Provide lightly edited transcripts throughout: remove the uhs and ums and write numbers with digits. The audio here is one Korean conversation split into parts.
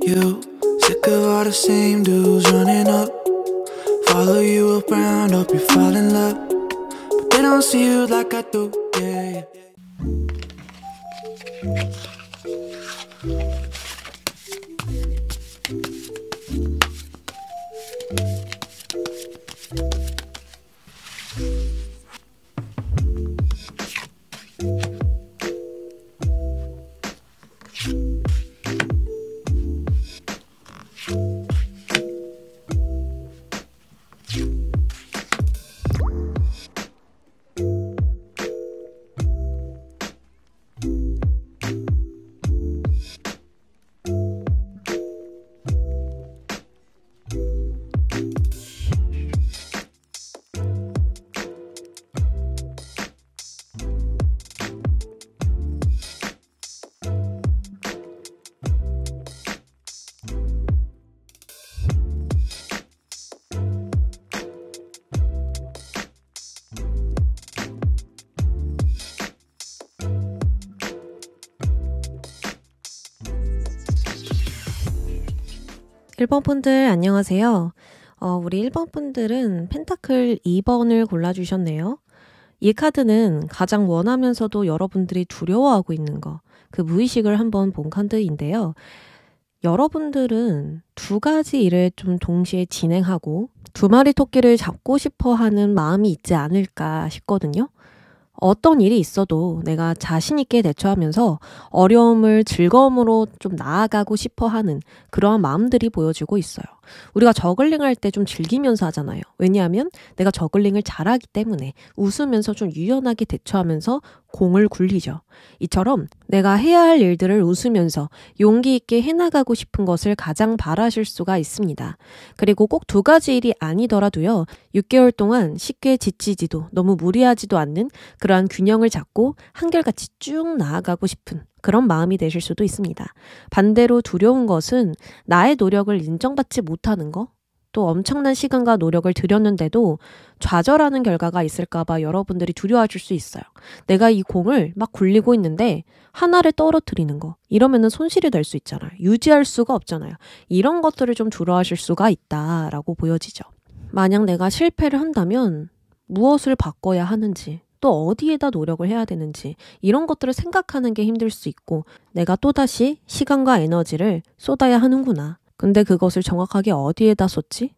you. Sick of all the same dudes running up. Follow you around, hope you fall in love. But they don't see you like I do, yeah. 일본 분들 안녕하세요. 우리 일본 분들은 펜타클 2번을 골라주셨네요. 이 카드는 가장 원하면서도 여러분들이 두려워하고 있는 거, 그 무의식을 한번 본 카드인데요. 여러분들은 두 가지 일을 좀 동시에 진행하고 두 마리 토끼를 잡고 싶어 하는 마음이 있지 않을까 싶거든요. 어떤 일이 있어도 내가 자신 있게 대처하면서 어려움을 즐거움으로 좀 나아가고 싶어 하는 그러한 마음들이 보여지고 있어요. 우리가 저글링 할 때 좀 즐기면서 하잖아요. 왜냐하면 내가 저글링을 잘하기 때문에 웃으면서 좀 유연하게 대처하면서 공을 굴리죠. 이처럼 내가 해야 할 일들을 웃으면서 용기 있게 해나가고 싶은 것을 가장 바라실 수가 있습니다. 그리고 꼭 두 가지 일이 아니더라도요. 6개월 동안 쉽게 지치지도 너무 무리하지도 않는 그러한 균형을 잡고 한결같이 쭉 나아가고 싶은 그런 마음이 되실 수도 있습니다. 반대로 두려운 것은 나의 노력을 인정받지 못하는 거, 또 엄청난 시간과 노력을 들였는데도 좌절하는 결과가 있을까봐 여러분들이 두려워하실 수 있어요. 내가 이 공을 막 굴리고 있는데 하나를 떨어뜨리는 거, 이러면은 손실이 될 수 있잖아요. 유지할 수가 없잖아요. 이런 것들을 좀 두려워하실 수가 있다라고 보여지죠. 만약 내가 실패를 한다면 무엇을 바꿔야 하는지, 또 어디에다 노력을 해야 되는지 이런 것들을 생각하는 게 힘들 수 있고 내가 또다시 시간과 에너지를 쏟아야 하는구나. 근데 그것을 정확하게 어디에다 쏟지?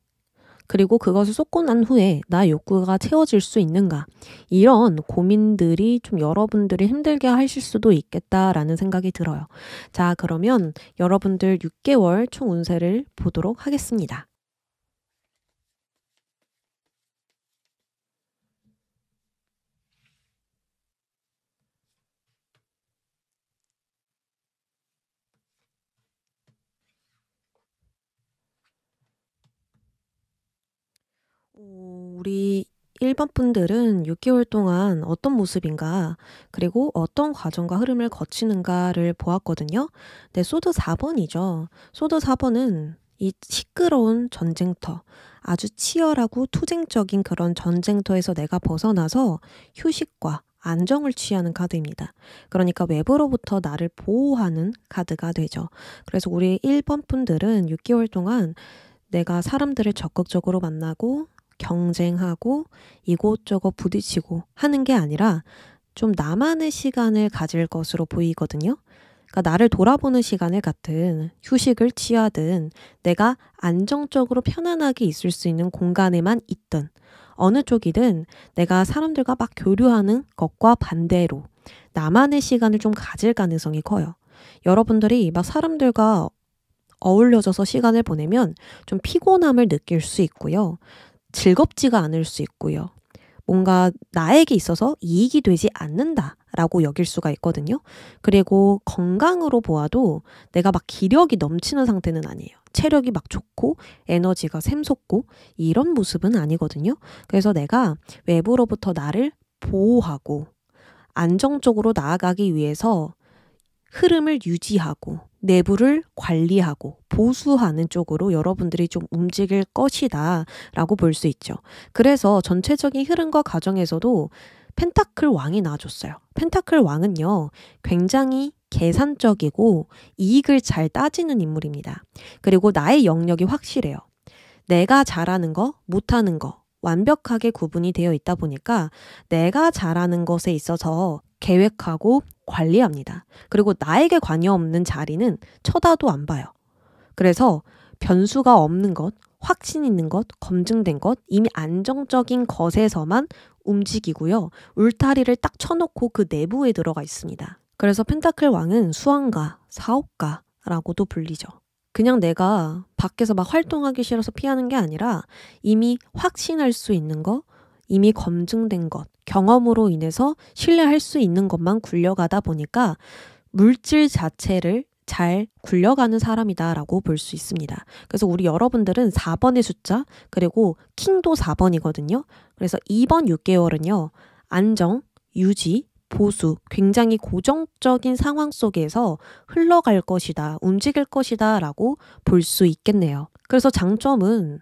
그리고 그것을 쏟고 난 후에 나 욕구가 채워질 수 있는가? 이런 고민들이 좀 여러분들이 힘들게 하실 수도 있겠다라는 생각이 들어요. 자, 그러면 여러분들 6개월 총 운세를 보도록 하겠습니다. 우리 1번 분들은 6개월 동안 어떤 모습인가, 그리고 어떤 과정과 흐름을 거치는가를 보았거든요. 네, 소드 4번이죠. 소드 4번은 이 시끄러운 전쟁터, 아주 치열하고 투쟁적인 그런 전쟁터에서 내가 벗어나서 휴식과 안정을 취하는 카드입니다. 그러니까 외부로부터 나를 보호하는 카드가 되죠. 그래서 우리 1번 분들은 6개월 동안 내가 사람들을 적극적으로 만나고 경쟁하고 이곳저곳 부딪히고 하는 게 아니라 좀 나만의 시간을 가질 것으로 보이거든요. 그러니까 나를 돌아보는 시간을 갖든 휴식을 취하든 내가 안정적으로 편안하게 있을 수 있는 공간에만 있든 어느 쪽이든 내가 사람들과 막 교류하는 것과 반대로 나만의 시간을 좀 가질 가능성이 커요. 여러분들이 막 사람들과 어울려져서 시간을 보내면 좀 피곤함을 느낄 수 있고요. 즐겁지가 않을 수 있고요. 뭔가 나에게 있어서 이익이 되지 않는다라고 여길 수가 있거든요. 그리고 건강으로 보아도 내가 막 기력이 넘치는 상태는 아니에요. 체력이 막 좋고 에너지가 샘솟고 이런 모습은 아니거든요. 그래서 내가 외부로부터 나를 보호하고 안정적으로 나아가기 위해서 흐름을 유지하고 내부를 관리하고 보수하는 쪽으로 여러분들이 좀 움직일 것이다 라고 볼 수 있죠. 그래서 전체적인 흐름과 과정에서도 펜타클 왕이 나와줬어요. 펜타클 왕은요, 굉장히 계산적이고 이익을 잘 따지는 인물입니다. 그리고 나의 영역이 확실해요. 내가 잘하는 거, 못하는 거 완벽하게 구분이 되어 있다 보니까 내가 잘하는 것에 있어서 계획하고 관리합니다. 그리고 나에게 관여 없는 자리는 쳐다도 안 봐요. 그래서 변수가 없는 것, 확신 있는 것, 검증된 것, 이미 안정적인 것에서만 움직이고요. 울타리를 딱 쳐놓고 그 내부에 들어가 있습니다. 그래서 펜타클 왕은 수왕가, 사업가라고도 불리죠. 그냥 내가 밖에서 막 활동하기 싫어서 피하는 게 아니라 이미 확신할 수 있는 것, 이미 검증된 것, 경험으로 인해서 신뢰할 수 있는 것만 굴려가다 보니까 물질 자체를 잘 굴려가는 사람이다라고 볼 수 있습니다. 그래서 우리 여러분들은 4번의 숫자 그리고 킹도 4번이거든요. 그래서 이번 6개월은요. 안정, 유지, 보수, 굉장히 고정적인 상황 속에서 흘러갈 것이다, 움직일 것이다 라고 볼 수 있겠네요. 그래서 장점은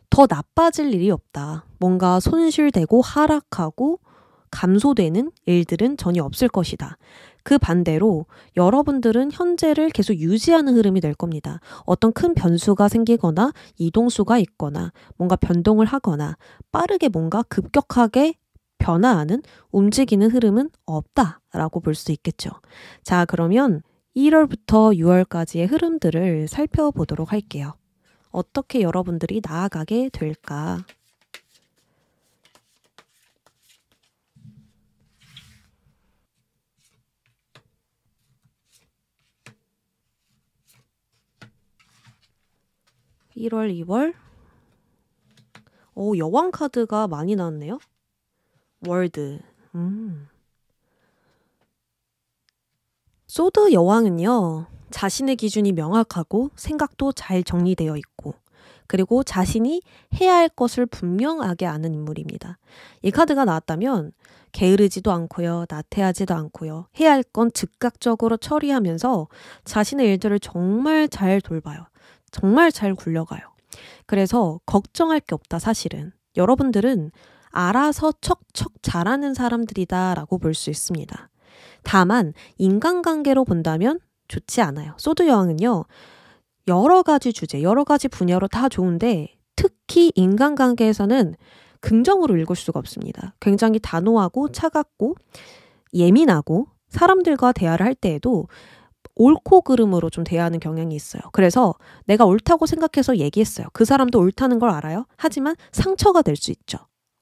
더 나빠질 일이 없다. 뭔가 손실되고 하락하고 감소되는 일들은 전혀 없을 것이다. 그 반대로 여러분들은 현재를 계속 유지하는 흐름이 될 겁니다. 어떤 큰 변수가 생기거나 이동수가 있거나 뭔가 변동을 하거나 빠르게 뭔가 급격하게 변화하는 움직이는 흐름은 없다라고 볼 수 있겠죠. 자, 그러면 1월부터 6월까지의 흐름들을 살펴보도록 할게요. 어떻게 여러분들이 나아가게 될까? (1월) (2월) 여왕 카드가 많이 나왔네요. 월드. 소드 여왕은요. 자신의 기준이 명확하고 생각도 잘 정리되어 있고 그리고 자신이 해야 할 것을 분명하게 아는 인물입니다. 이 카드가 나왔다면 게으르지도 않고요. 나태하지도 않고요. 해야 할 건 즉각적으로 처리하면서 자신의 일들을 정말 잘 돌봐요. 정말 잘 굴려가요. 그래서 걱정할 게 없다 사실은. 여러분들은 알아서 척척 잘하는 사람들이다 라고 볼 수 있습니다. 다만 인간관계로 본다면 좋지 않아요. 소드 여왕은요. 여러 가지 주제, 여러 가지 분야로 다 좋은데 특히 인간관계에서는 긍정으로 읽을 수가 없습니다. 굉장히 단호하고 차갑고 예민하고 사람들과 대화를 할 때에도 옳고 그름으로 좀 대하는 경향이 있어요. 그래서 내가 옳다고 생각해서 얘기했어요. 그 사람도 옳다는 걸 알아요. 하지만 상처가 될 수 있죠.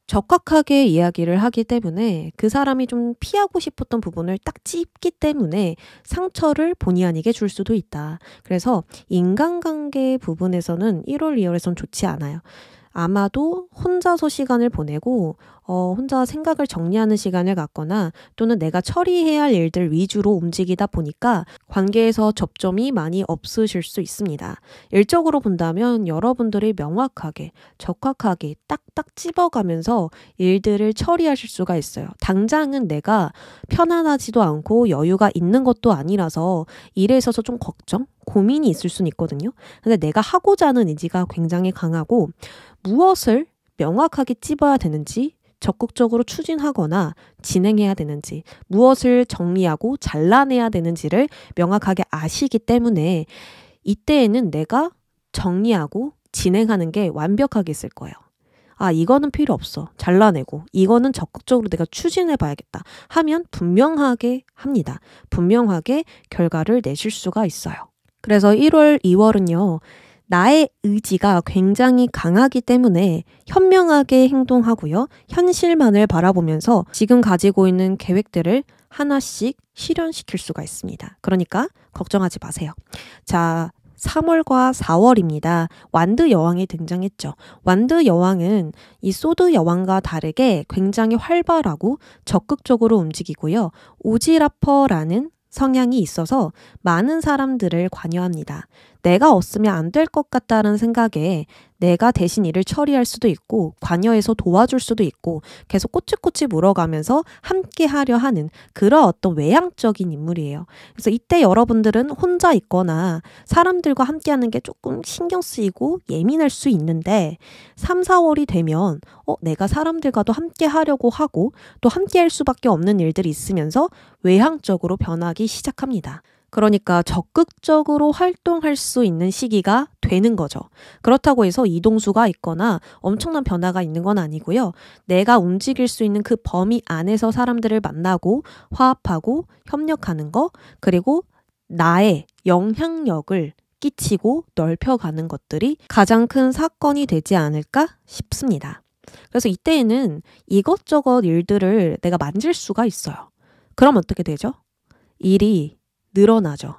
적확하게 이야기를 하기 때문에 그 사람이 좀 피하고 싶었던 부분을 딱 찝기 때문에 상처를 본의 아니게 줄 수도 있다. 그래서 인간관계 부분에서는 1월, 2월에선 좋지 않아요. 아마도 혼자서 시간을 보내고 혼자 생각을 정리하는 시간을 갖거나 또는 내가 처리해야 할 일들 위주로 움직이다 보니까 관계에서 접점이 많이 없으실 수 있습니다. 일적으로 본다면 여러분들이 명확하게 적확하게 딱딱 찝어가면서 일들을 처리하실 수가 있어요. 당장은 내가 편안하지도 않고 여유가 있는 것도 아니라서 일에 있어서 좀 걱정, 고민이 있을 수는 있거든요. 근데 내가 하고자 하는 의지가 굉장히 강하고 무엇을 명확하게 찝어야 되는지 적극적으로 추진하거나 진행해야 되는지 무엇을 정리하고 잘라내야 되는지를 명확하게 아시기 때문에 이때에는 내가 정리하고 진행하는 게 완벽하게 있을 거예요. 아, 이거는 필요 없어. 잘라내고 이거는 적극적으로 내가 추진해 봐야겠다 하면 분명하게 합니다. 분명하게 결과를 내실 수가 있어요. 그래서 1월, 2월은요. 나의 의지가 굉장히 강하기 때문에 현명하게 행동하고요. 현실만을 바라보면서 지금 가지고 있는 계획들을 하나씩 실현시킬 수가 있습니다. 그러니까 걱정하지 마세요. 자, 3월과 4월입니다. 완드 여왕이 등장했죠. 완드 여왕은 이 소드 여왕과 다르게 굉장히 활발하고 적극적으로 움직이고요. 오지라퍼라는 성향이 있어서 많은 사람들을 관여합니다. 내가 없으면 안 될 것 같다는 생각에 내가 대신 일을 처리할 수도 있고 관여해서 도와줄 수도 있고 계속 꼬치꼬치 물어가면서 함께 하려 하는 그런 어떤 외향적인 인물이에요. 그래서 이때 여러분들은 혼자 있거나 사람들과 함께 하는 게 조금 신경 쓰이고 예민할 수 있는데 3, 4월이 되면 내가 사람들과도 함께 하려고 하고 또 함께 할 수밖에 없는 일들이 있으면서 외향적으로 변하기 시작합니다. 그러니까 적극적으로 활동할 수 있는 시기가 되는 거죠. 그렇다고 해서 이동수가 있거나 엄청난 변화가 있는 건 아니고요. 내가 움직일 수 있는 그 범위 안에서 사람들을 만나고 화합하고 협력하는 거, 그리고 나의 영향력을 끼치고 넓혀가는 것들이 가장 큰 사건이 되지 않을까 싶습니다. 그래서 이때에는 이것저것 일들을 내가 만질 수가 있어요. 그럼 어떻게 되죠? 일이 늘어나죠.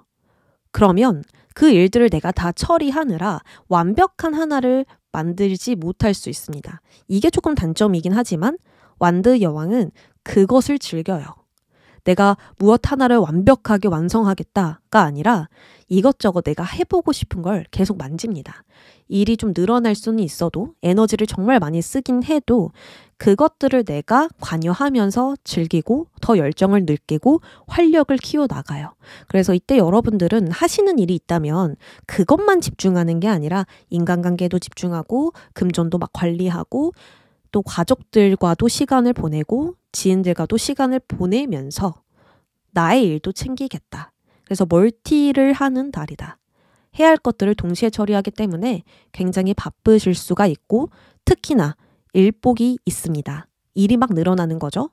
그러면 그 일들을 내가 다 처리하느라 완벽한 하나를 만들지 못할 수 있습니다. 이게 조금 단점이긴 하지만 완드 여왕은 그것을 즐겨요. 내가 무엇 하나를 완벽하게 완성하겠다가 아니라 이것저것 내가 해보고 싶은 걸 계속 만집니다. 일이 좀 늘어날 수는 있어도 에너지를 정말 많이 쓰긴 해도 그것들을 내가 관여하면서 즐기고 더 열정을 느끼고 활력을 키워나가요. 그래서 이때 여러분들은 하시는 일이 있다면 그것만 집중하는 게 아니라 인간관계도 집중하고 금전도 막 관리하고 또 가족들과도 시간을 보내고 지인들과도 시간을 보내면서 나의 일도 챙기겠다. 그래서 멀티를 하는 달이다. 해야 할 것들을 동시에 처리하기 때문에 굉장히 바쁘실 수가 있고 특히나 일복이 있습니다. 일이 막 늘어나는 거죠.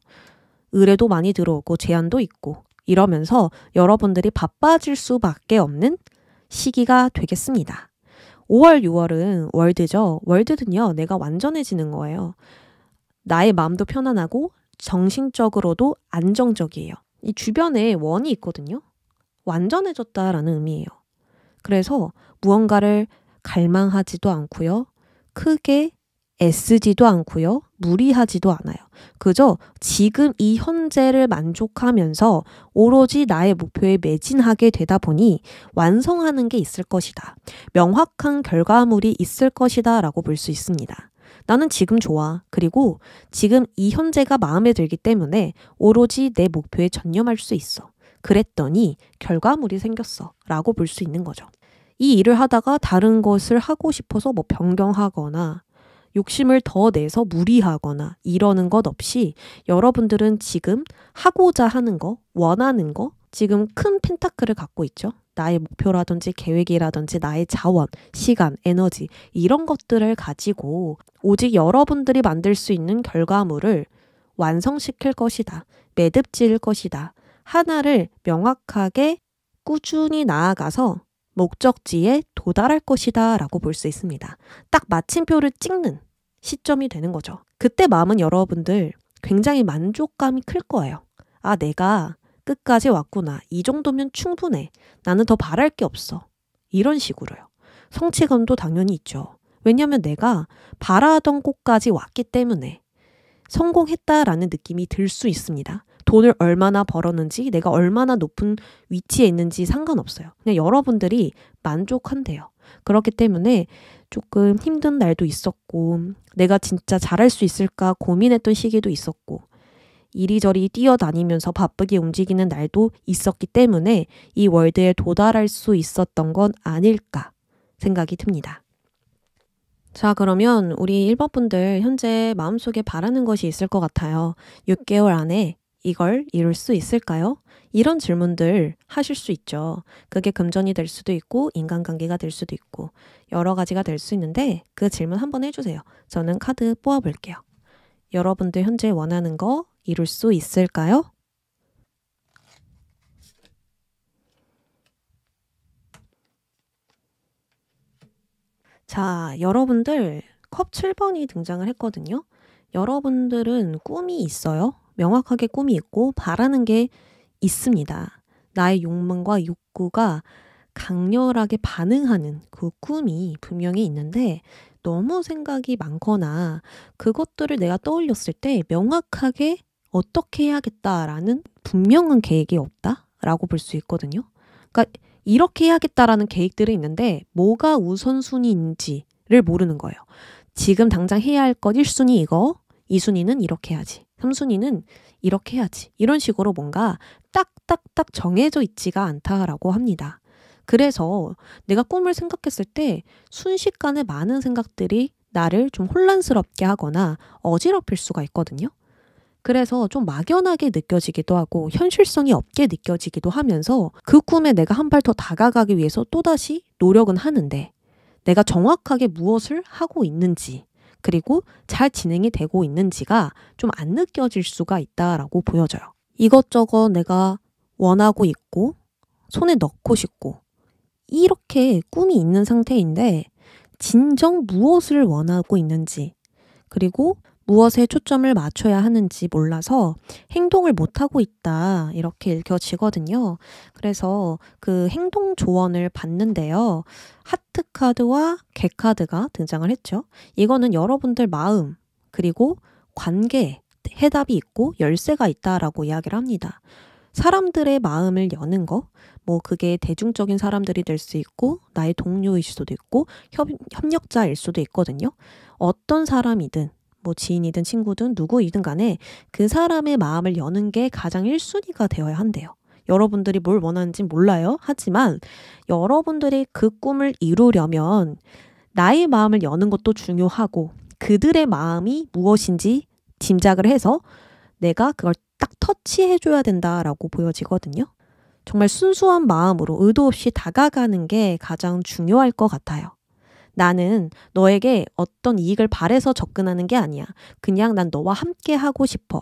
의뢰도 많이 들어오고 제안도 있고 이러면서 여러분들이 바빠질 수밖에 없는 시기가 되겠습니다. 5월, 6월은 월드죠. 월드는요, 내가 완전해지는 거예요. 나의 마음도 편안하고 정신적으로도 안정적이에요. 이 주변에 원이 있거든요. 완전해졌다라는 의미예요. 그래서 무언가를 갈망하지도 않고요. 크게 애쓰지도 않고요. 무리하지도 않아요. 그저 지금 이 현재를 만족하면서 오로지 나의 목표에 매진하게 되다 보니 완성하는 게 있을 것이다. 명확한 결과물이 있을 것이다 라고 볼 수 있습니다. 나는 지금 좋아. 그리고 지금 이 현재가 마음에 들기 때문에 오로지 내 목표에 전념할 수 있어. 그랬더니 결과물이 생겼어 라고 볼 수 있는 거죠. 이 일을 하다가 다른 것을 하고 싶어서 변경하거나 욕심을 더 내서 무리하거나 이러는 것 없이 여러분들은 지금 하고자 하는 거, 원하는 거, 지금 큰 펜타클을 갖고 있죠. 나의 목표라든지 계획이라든지 나의 자원, 시간, 에너지 이런 것들을 가지고 오직 여러분들이 만들 수 있는 결과물을 완성시킬 것이다. 매듭지을 것이다. 하나를 명확하게 꾸준히 나아가서 목적지에 도달할 것이다 라고 볼 수 있습니다. 딱 마침표를 찍는 시점이 되는 거죠. 그때 마음은 여러분들 굉장히 만족감이 클 거예요. 아, 내가 끝까지 왔구나. 이 정도면 충분해. 나는 더 바랄 게 없어. 이런 식으로요. 성취감도 당연히 있죠. 왜냐하면 내가 바라던 곳까지 왔기 때문에 성공했다라는 느낌이 들 수 있습니다. 돈을 얼마나 벌었는지, 내가 얼마나 높은 위치에 있는지 상관없어요. 그냥 여러분들이 만족한대요. 그렇기 때문에 조금 힘든 날도 있었고, 내가 진짜 잘할 수 있을까 고민했던 시기도 있었고, 이리저리 뛰어다니면서 바쁘게 움직이는 날도 있었기 때문에 이 월드에 도달할 수 있었던 건 아닐까 생각이 듭니다. 자, 그러면 우리 1번 분들 현재 마음속에 바라는 것이 있을 것 같아요. 6개월 안에 이걸 이룰 수 있을까요? 이런 질문들 하실 수 있죠. 그게 금전이 될 수도 있고 인간관계가 될 수도 있고 여러 가지가 될 수 있는데 그 질문 한번 해주세요. 저는 카드 뽑아볼게요. 여러분들 현재 원하는 거 이룰 수 있을까요? 자, 여러분들 컵 7번이 등장을 했거든요. 여러분들은 꿈이 있어요. 명확하게 꿈이 있고 바라는 게 있습니다. 나의 욕망과 욕구가 강렬하게 반응하는 그 꿈이 분명히 있는데 너무 생각이 많거나 그것들을 내가 떠올렸을 때 명확하게 어떻게 해야겠다라는 분명한 계획이 없다라고 볼 수 있거든요. 그러니까 이렇게 해야겠다라는 계획들이 있는데 뭐가 우선순위인지를 모르는 거예요. 지금 당장 해야 할 것 1순위 이거, 2순위는 이렇게 해야지, 3순위는 이렇게 해야지. 이런 식으로 뭔가 딱딱딱 정해져 있지가 않다라고 합니다. 그래서 내가 꿈을 생각했을 때 순식간에 많은 생각들이 나를 좀 혼란스럽게 하거나 어지럽힐 수가 있거든요. 그래서 좀 막연하게 느껴지기도 하고 현실성이 없게 느껴지기도 하면서 그 꿈에 내가 한 발 더 다가가기 위해서 또다시 노력은 하는데 내가 정확하게 무엇을 하고 있는지 그리고 잘 진행이 되고 있는지가 좀 안 느껴질 수가 있다라고 보여져요. 이것저것 내가 원하고 있고 손에 넣고 싶고 이렇게 꿈이 있는 상태인데 진정 무엇을 원하고 있는지 그리고 무엇에 초점을 맞춰야 하는지 몰라서 행동을 못하고 있다 이렇게 읽혀지거든요. 그래서 그 행동 조언을 받는데요. 하트 카드와 개 카드가 등장을 했죠. 이거는 여러분들 마음 그리고 관계에 해답이 있고 열쇠가 있다라고 이야기를 합니다. 사람들의 마음을 여는 거, 뭐 그게 대중적인 사람들이 될 수 있고 나의 동료일 수도 있고 협력자일 수도 있거든요. 어떤 사람이든 뭐 지인이든 친구든 누구이든 간에 그 사람의 마음을 여는 게 가장 1순위가 되어야 한대요. 여러분들이 뭘 원하는지 몰라요. 하지만 여러분들이 그 꿈을 이루려면 나의 마음을 여는 것도 중요하고 그들의 마음이 무엇인지 짐작을 해서 내가 그걸 딱 터치해줘야 된다라고 보여지거든요. 정말 순수한 마음으로 의도 없이 다가가는 게 가장 중요할 것 같아요. 나는 너에게 어떤 이익을 바래서 접근하는 게 아니야. 그냥 난 너와 함께 하고 싶어.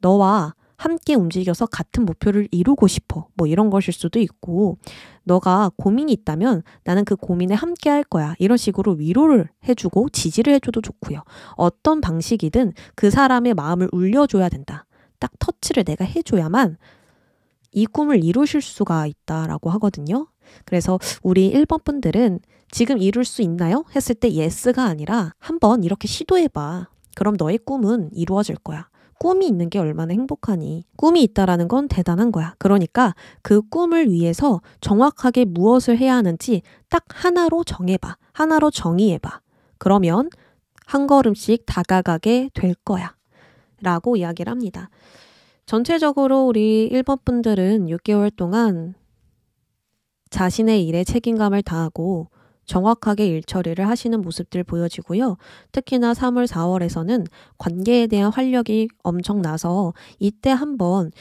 너와 함께 움직여서 같은 목표를 이루고 싶어. 뭐 이런 것일 수도 있고 너가 고민이 있다면 나는 그 고민에 함께 할 거야. 이런 식으로 위로를 해주고 지지를 해줘도 좋고요. 어떤 방식이든 그 사람의 마음을 울려줘야 된다. 딱 터치를 내가 해줘야만 이 꿈을 이루실 수가 있다라고 하거든요. 그래서 우리 1번 분들은 지금 이룰 수 있나요? 했을 때 예스가 아니라 한번 이렇게 시도해봐. 그럼 너의 꿈은 이루어질 거야. 꿈이 있는 게 얼마나 행복하니. 꿈이 있다라는 건 대단한 거야. 그러니까 그 꿈을 위해서 정확하게 무엇을 해야 하는지 딱 하나로 정해봐. 하나로 정의해봐. 그러면 한 걸음씩 다가가게 될 거야. 라고 이야기를 합니다. 전체적으로 우리 1번 분들은 6개월 동안 자신의 일에 책임감을 다하고 정확하게 일 처리를 하시는 모습들 보여지고요. 특히나 3월, 4월에서는 관계에 대한 활력이 엄청나서 이때 한번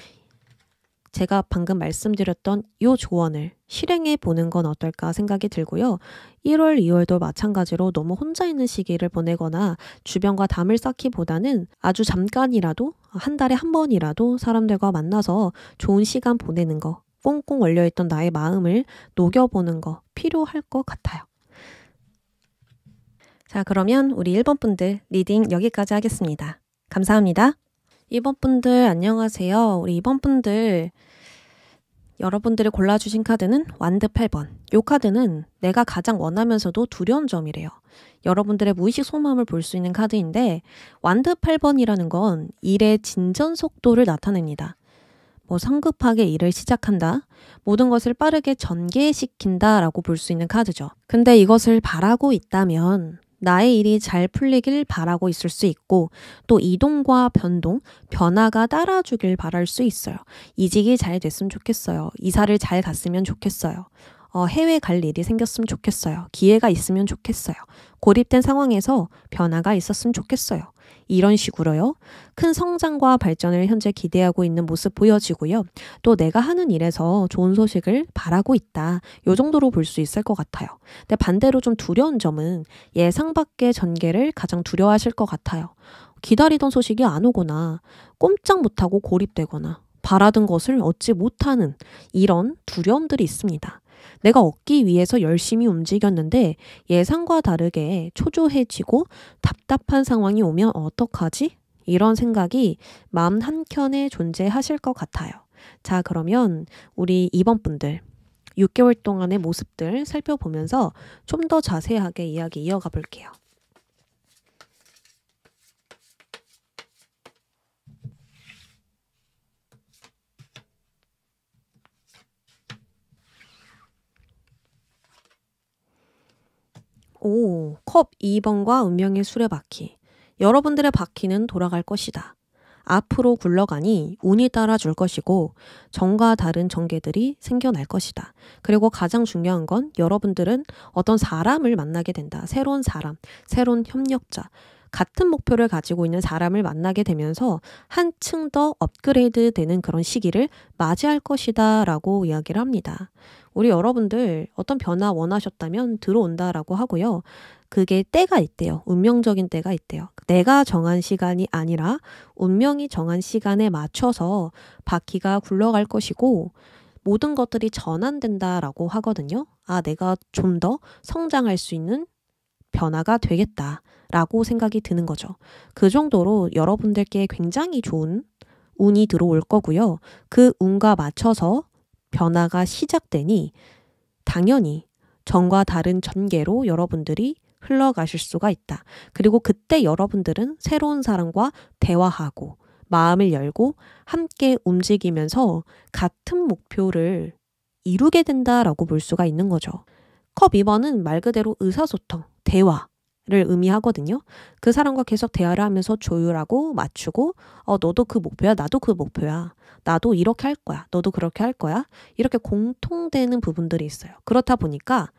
제가 방금 말씀드렸던 이 조언을 실행해 보는 건 어떨까 생각이 들고요. 1월, 2월도 마찬가지로 너무 혼자 있는 시기를 보내거나 주변과 담을 쌓기보다는 아주 잠깐이라도 한 달에 한 번이라도 사람들과 만나서 좋은 시간 보내는 거, 꽁꽁 얼려있던 나의 마음을 녹여보는 거 필요할 것 같아요. 자, 그러면 우리 1번 분들 리딩 여기까지 하겠습니다. 감사합니다. 2번 분들 안녕하세요. 우리 2번 분들 여러분들이 골라주신 카드는 완드 8번. 이 카드는 내가 가장 원하면서도 두려운 점이래요. 여러분들의 무의식 속마음을 볼 수 있는 카드인데 완드 8번이라는 건 일의 진전 속도를 나타냅니다. 뭐 성급하게 일을 시작한다. 모든 것을 빠르게 전개시킨다 라고 볼 수 있는 카드죠. 근데 이것을 바라고 있다면 나의 일이 잘 풀리길 바라고 있을 수 있고 또 이동과 변동, 변화가 따라주길 바랄 수 있어요. 이직이 잘 됐으면 좋겠어요. 이사를 잘 갔으면 좋겠어요. 해외 갈 일이 생겼으면 좋겠어요. 기회가 있으면 좋겠어요. 고립된 상황에서 변화가 있었으면 좋겠어요. 이런 식으로요. 큰 성장과 발전을 현재 기대하고 있는 모습 보여지고요. 또 내가 하는 일에서 좋은 소식을 바라고 있다. 요 정도로 볼 수 있을 것 같아요. 근데 반대로 좀 두려운 점은 예상 밖의 전개를 가장 두려워하실 것 같아요. 기다리던 소식이 안 오거나 꼼짝 못하고 고립되거나 바라던 것을 얻지 못하는 이런 두려움들이 있습니다. 내가 얻기 위해서 열심히 움직였는데 예상과 다르게 초조해지고 답답한 상황이 오면 어떡하지? 이런 생각이 마음 한켠에 존재하실 것 같아요. 자, 그러면 우리 2번 분들 6개월 동안의 모습들 살펴보면서 좀 더 자세하게 이야기 이어가 볼게요. 오, 컵 2번과 운명의 수레바퀴. 여러분들의 바퀴는 돌아갈 것이다. 앞으로 굴러가니 운이 따라줄 것이고 정과 다른 전개들이 생겨날 것이다. 그리고 가장 중요한 건 여러분들은 어떤 사람을 만나게 된다. 새로운 사람, 새로운 협력자, 같은 목표를 가지고 있는 사람을 만나게 되면서 한층 더 업그레이드 되는 그런 시기를 맞이할 것이다 라고 이야기를 합니다. 우리 여러분들 어떤 변화 원하셨다면 들어온다라고 하고요. 그게 때가 있대요. 운명적인 때가 있대요. 내가 정한 시간이 아니라 운명이 정한 시간에 맞춰서 바퀴가 굴러갈 것이고 모든 것들이 전환된다라고 하거든요. 아, 내가 좀 더 성장할 수 있는 변화가 되겠다라고 생각이 드는 거죠. 그 정도로 여러분들께 굉장히 좋은 운이 들어올 거고요. 그 운과 맞춰서 변화가 시작되니 당연히 전과 다른 전개로 여러분들이 흘러가실 수가 있다. 그리고 그때 여러분들은 새로운 사람과 대화하고 마음을 열고 함께 움직이면서 같은 목표를 이루게 된다라고 볼 수가 있는 거죠. 컵 2번은 말 그대로 의사소통, 대화를 의미하거든요. 그 사람과 계속 대화를 하면서 조율하고 맞추고 너도 그 목표야, 나도 그 목표야. 나도 이렇게 할 거야. 너도 그렇게 할 거야. 이렇게 공통되는 부분들이 있어요. 그렇다 보니까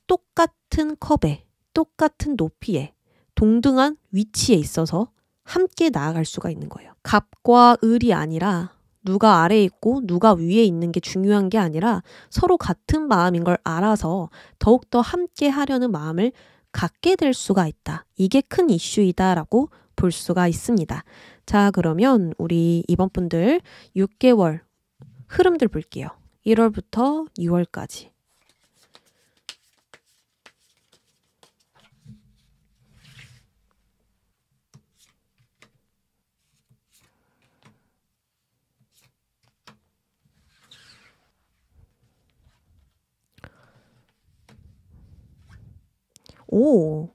똑같은 컵에 똑같은 높이에 동등한 위치에 있어서 함께 나아갈 수가 있는 거예요. 갑과 을이 아니라 누가 아래에 있고 누가 위에 있는 게 중요한 게 아니라 서로 같은 마음인 걸 알아서 더욱더 함께 하려는 마음을 갖게 될 수가 있다. 이게 큰 이슈이다라고 볼 수가 있습니다. 자, 그러면 우리 이번 분들 6개월 흐름들 볼게요. 1월부터 6월까지. 오,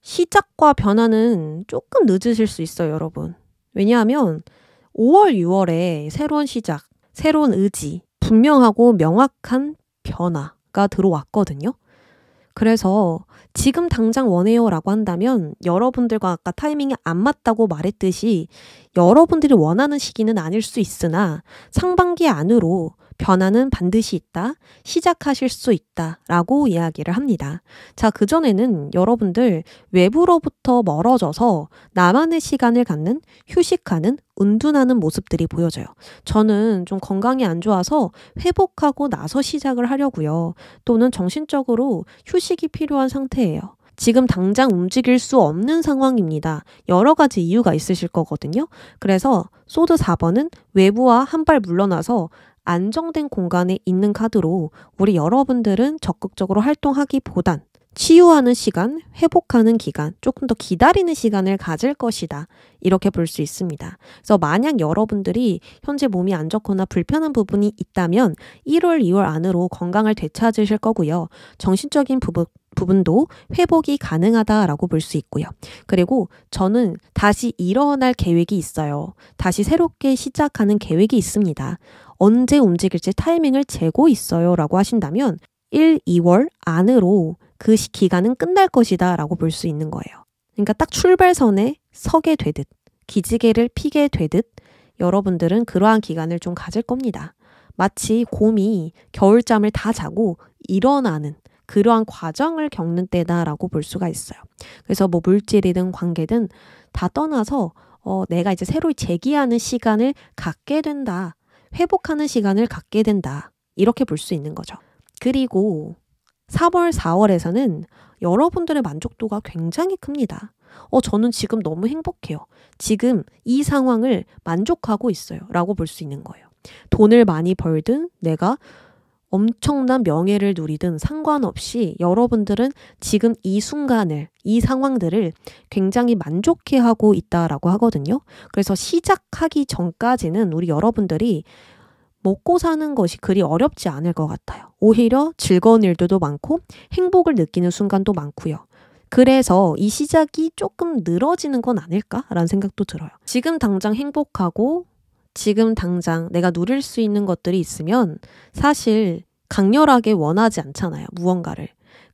시작과 변화는 조금 늦으실 수 있어요, 여러분. 왜냐하면 5월, 6월에 새로운 시작, 새로운 의지, 분명하고 명확한 변화가 들어왔거든요. 그래서 지금 당장 원해요라고 한다면 여러분들과 아까 타이밍이 안 맞다고 말했듯이 여러분들이 원하는 시기는 아닐 수 있으나 상반기 안으로 변화는 반드시 있다, 시작하실 수 있다 라고 이야기를 합니다. 자, 그전에는 여러분들 외부로부터 멀어져서 나만의 시간을 갖는, 휴식하는, 은둔하는 모습들이 보여져요. 저는 좀 건강이 안 좋아서 회복하고 나서 시작을 하려고요. 또는 정신적으로 휴식이 필요한 상태예요. 지금 당장 움직일 수 없는 상황입니다. 여러 가지 이유가 있으실 거거든요. 그래서 소드 4번은 외부와 한 발 물러나서 안정된 공간에 있는 카드로 우리 여러분들은 적극적으로 활동하기보단 치유하는 시간, 회복하는 기간, 조금 더 기다리는 시간을 가질 것이다. 이렇게 볼 수 있습니다. 그래서 만약 여러분들이 현재 몸이 안 좋거나 불편한 부분이 있다면 1월, 2월 안으로 건강을 되찾으실 거고요. 정신적인 부분도 회복이 가능하다라고 볼 수 있고요. 그리고 저는 다시 일어날 계획이 있어요. 다시 새롭게 시작하는 계획이 있습니다. 언제 움직일지 타이밍을 재고 있어요 라고 하신다면 1, 2월 안으로 그 기간은 끝날 것이다 라고 볼 수 있는 거예요. 그러니까 딱 출발선에 서게 되듯 기지개를 피게 되듯 여러분들은 그러한 기간을 좀 가질 겁니다. 마치 곰이 겨울잠을 다 자고 일어나는 그러한 과정을 겪는 때다라고 볼 수가 있어요. 그래서 뭐 물질이든 관계든 다 떠나서 내가 이제 새로 재기하는 시간을 갖게 된다. 회복하는 시간을 갖게 된다. 이렇게 볼 수 있는 거죠. 그리고 3월, 4월에서는 여러분들의 만족도가 굉장히 큽니다. 저는 지금 너무 행복해요. 지금 이 상황을 만족하고 있어요. 라고 볼 수 있는 거예요. 돈을 많이 벌든 내가 엄청난 명예를 누리든 상관없이 여러분들은 지금 이 순간을, 이 상황들을 굉장히 만족해하고 있다라고 하거든요. 그래서 시작하기 전까지는 우리 여러분들이 먹고 사는 것이 그리 어렵지 않을 것 같아요. 오히려 즐거운 일들도 많고 행복을 느끼는 순간도 많고요. 그래서 이 시작이 조금 늘어지는 건 아닐까라는 생각도 들어요. 지금 당장 행복하고 지금 당장 내가 누릴 수 있는 것들이 있으면 사실 강렬하게 원하지 않잖아요. 무언가를.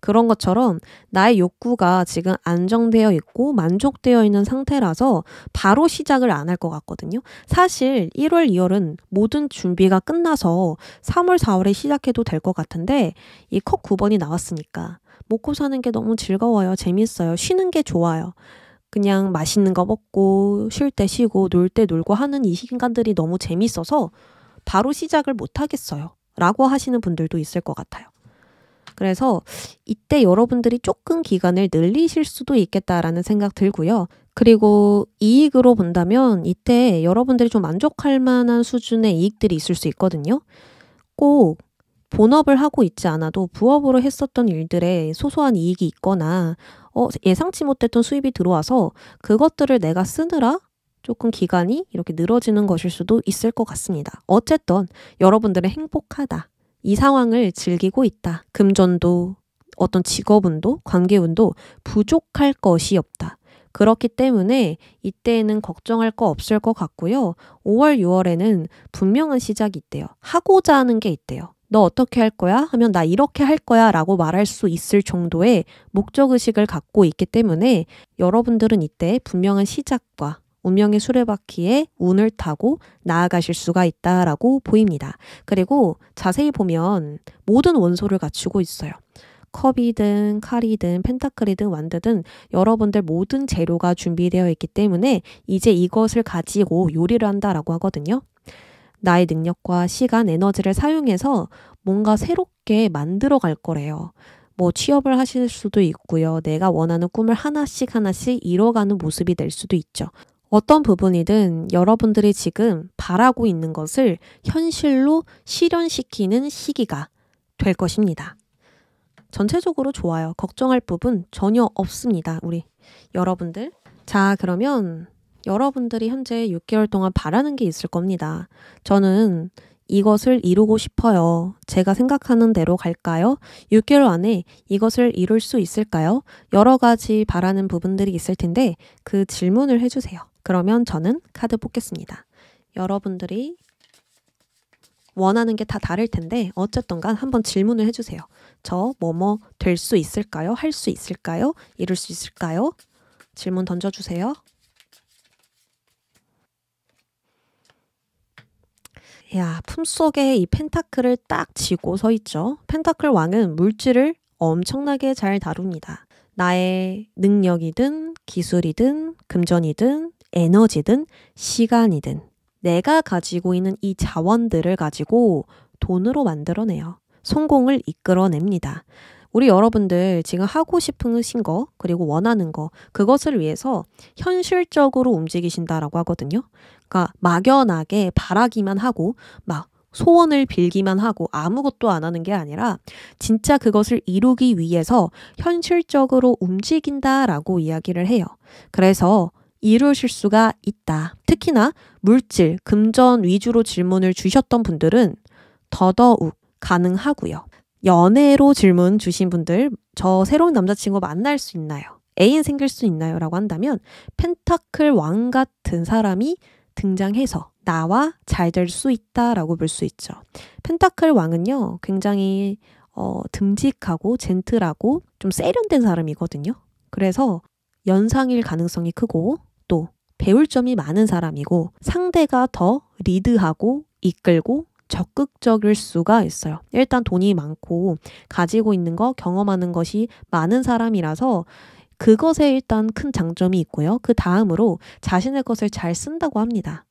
그런 것처럼 나의 욕구가 지금 안정되어 있고 만족되어 있는 상태라서 바로 시작을 안 할 것 같거든요. 사실 1월, 2월은 모든 준비가 끝나서 3월, 4월에 시작해도 될 것 같은데 이 컵 9번이 나왔으니까 먹고 사는 게 너무 즐거워요. 재밌어요. 쉬는 게 좋아요. 그냥 맛있는 거 먹고 쉴 때 쉬고 놀 때 놀고 하는 이 시간들이 너무 재밌어서 바로 시작을 못 하겠어요. 라고 하시는 분들도 있을 것 같아요. 그래서 이때 여러분들이 조금 기간을 늘리실 수도 있겠다라는 생각 들고요. 그리고 이익으로 본다면 이때 여러분들이 좀 만족할 만한 수준의 이익들이 있을 수 있거든요. 꼭 본업을 하고 있지 않아도 부업으로 했었던 일들에 소소한 이익이 있거나 예상치 못했던 수입이 들어와서 그것들을 내가 쓰느라 조금 기간이 이렇게 늘어지는 것일 수도 있을 것 같습니다. 어쨌든 여러분들은 행복하다. 이 상황을 즐기고 있다. 금전도 어떤 직업운도 관계운도 부족할 것이 없다. 그렇기 때문에 이때에는 걱정할 거 없을 것 같고요. 5월, 6월에는 분명한 시작이 있대요. 하고자 하는 게 있대요. 너 어떻게 할 거야? 하면 나 이렇게 할 거야 라고 말할 수 있을 정도의 목적의식을 갖고 있기 때문에 여러분들은 이때 분명한 시작과 운명의 수레바퀴에 운을 타고 나아가실 수가 있다라고 보입니다. 그리고 자세히 보면 모든 원소를 갖추고 있어요. 컵이든 칼이든 펜타클이든 완드든 여러분들 모든 재료가 준비되어 있기 때문에 이제 이것을 가지고 요리를 한다라고 하거든요. 나의 능력과 시간, 에너지를 사용해서 뭔가 새롭게 만들어 갈 거래요. 뭐 취업을 하실 수도 있고요. 내가 원하는 꿈을 하나씩 이뤄가는 모습이 될 수도 있죠. 어떤 부분이든 여러분들이 지금 바라고 있는 것을 현실로 실현시키는 시기가 될 것입니다. 전체적으로 좋아요. 걱정할 부분 전혀 없습니다. 우리 여러분들. 자, 그러면 여러분들이 현재 6개월 동안 바라는 게 있을 겁니다. 저는 이것을 이루고 싶어요. 제가 생각하는 대로 갈까요? 6개월 안에 이것을 이룰 수 있을까요? 여러 가지 바라는 부분들이 있을 텐데 그 질문을 해주세요. 그러면 저는 카드 뽑겠습니다. 여러분들이 원하는 게 다 다를 텐데 어쨌든 간 한번 질문을 해주세요. 저 뭐뭐 될 수 있을까요? 할 수 있을까요? 이룰 수 있을까요? 질문 던져주세요. 야, 품속에 이 펜타클을 딱 쥐고 서 있죠. 펜타클 왕은 물질을 엄청나게 잘 다룹니다. 나의 능력이든 기술이든 금전이든 에너지든 시간이든 내가 가지고 있는 이 자원들을 가지고 돈으로 만들어내요. 성공을 이끌어냅니다. 우리 여러분들 지금 하고 싶으신 거 그리고 원하는 거 그것을 위해서 현실적으로 움직이신다라고 하거든요. 그러니까 막연하게 바라기만 하고 막 소원을 빌기만 하고 아무것도 안 하는 게 아니라 진짜 그것을 이루기 위해서 현실적으로 움직인다라고 이야기를 해요. 그래서 이루실 수가 있다. 특히나 물질, 금전 위주로 질문을 주셨던 분들은 더더욱 가능하고요. 연애로 질문 주신 분들, 저 새로운 남자친구 만날 수 있나요? 애인 생길 수 있나요? 라고 한다면 펜타클 왕 같은 사람이 등장해서 나와 잘 될 수 있다라고 볼 수 있죠. 펜타클 왕은요, 굉장히 듬직하고 젠틀하고 좀 세련된 사람이거든요. 그래서 연상일 가능성이 크고 또 배울 점이 많은 사람이고 상대가 더 리드하고 이끌고 적극적일 수가 있어요. 일단 돈이 많고 가지고 있는 거, 경험하는 것이 많은 사람이라서 그것에 일단 큰 장점이 있고요. 그 다음으로 자신의 것을 잘 쓴다고 합니다.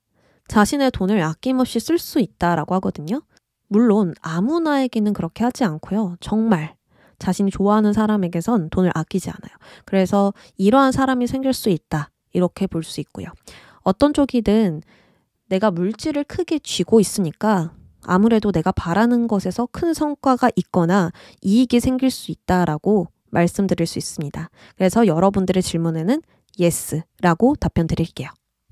자신의 돈을 아낌없이 쓸 수 있다라고 하거든요. 물론 아무나에게는 그렇게 하지 않고요. 정말 자신이 좋아하는 사람에게선 돈을 아끼지 않아요. 그래서 이러한 사람이 생길 수 있다. 이렇게 볼 수 있고요. 어떤 쪽이든 내가 물질을 크게 쥐고 있으니까 아무래도 내가 바라는 것에서 큰 성과가 있거나 이익이 생길 수 있다라고 말씀드릴 수 있습니다. 그래서 여러분들의 질문에는 yes라고 답변 드릴게요.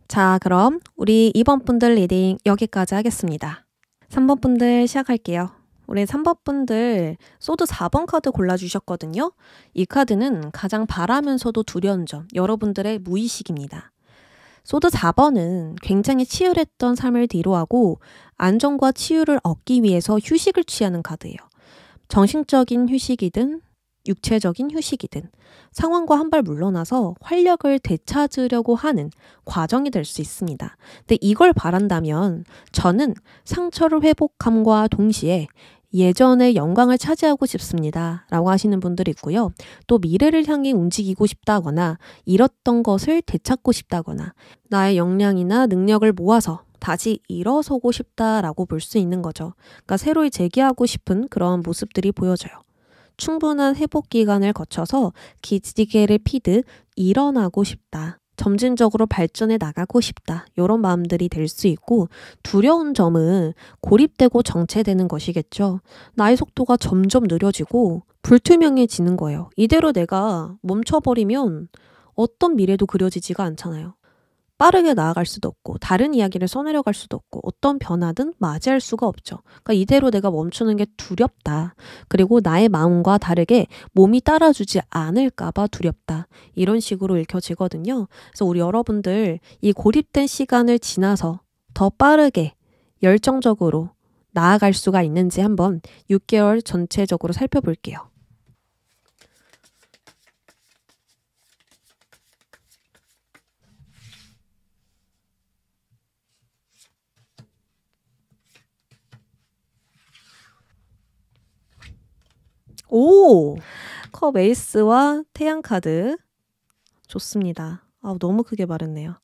자, 그럼 우리 2번 분들 리딩 여기까지 하겠습니다. 3번 분들 시작할게요. 우리 3번 분들 소드 4번 카드 골라주셨거든요. 이 카드는 가장 바라면서도 두려운 점, 여러분들의 무의식입니다. 소드 4번은 굉장히 치열했던 삶을 뒤로하고 안정과 치유를 얻기 위해서 휴식을 취하는 카드예요. 정신적인 휴식이든 육체적인 휴식이든 상황과 한 발 물러나서 활력을 되찾으려고 하는 과정이 될 수 있습니다. 근데 이걸 바란다면 저는 상처를 회복함과 동시에 예전의 영광을 차지하고 싶습니다 라고 하시는 분들이 있고요. 또 미래를 향해 움직이고 싶다거나 잃었던 것을 되찾고 싶다거나 나의 역량이나 능력을 모아서 다시 일어서고 싶다라고 볼 수 있는 거죠. 그러니까 새로이 재기하고 싶은 그런 모습들이 보여져요. 충분한 회복 기간을 거쳐서 기지개를 피듯 일어나고 싶다. 점진적으로 발전해 나가고 싶다. 이런 마음들이 될 수 있고 두려운 점은 고립되고 정체되는 것이겠죠. 나의 속도가 점점 느려지고 불투명해지는 거예요. 이대로 내가 멈춰버리면 어떤 미래도 그려지지가 않잖아요. 빠르게 나아갈 수도 없고 다른 이야기를 써내려갈 수도 없고 어떤 변화든 맞이할 수가 없죠. 그러니까 이대로 내가 멈추는 게 두렵다. 그리고 나의 마음과 다르게 몸이 따라주지 않을까 봐 두렵다. 이런 식으로 읽혀지거든요. 그래서 우리 여러분들 이 고립된 시간을 지나서 더 빠르게 열정적으로 나아갈 수가 있는지 한번 6개월 전체적으로 살펴볼게요. 오! 컵 에이스와 태양 카드. 좋습니다. 너무 크게 말했네요.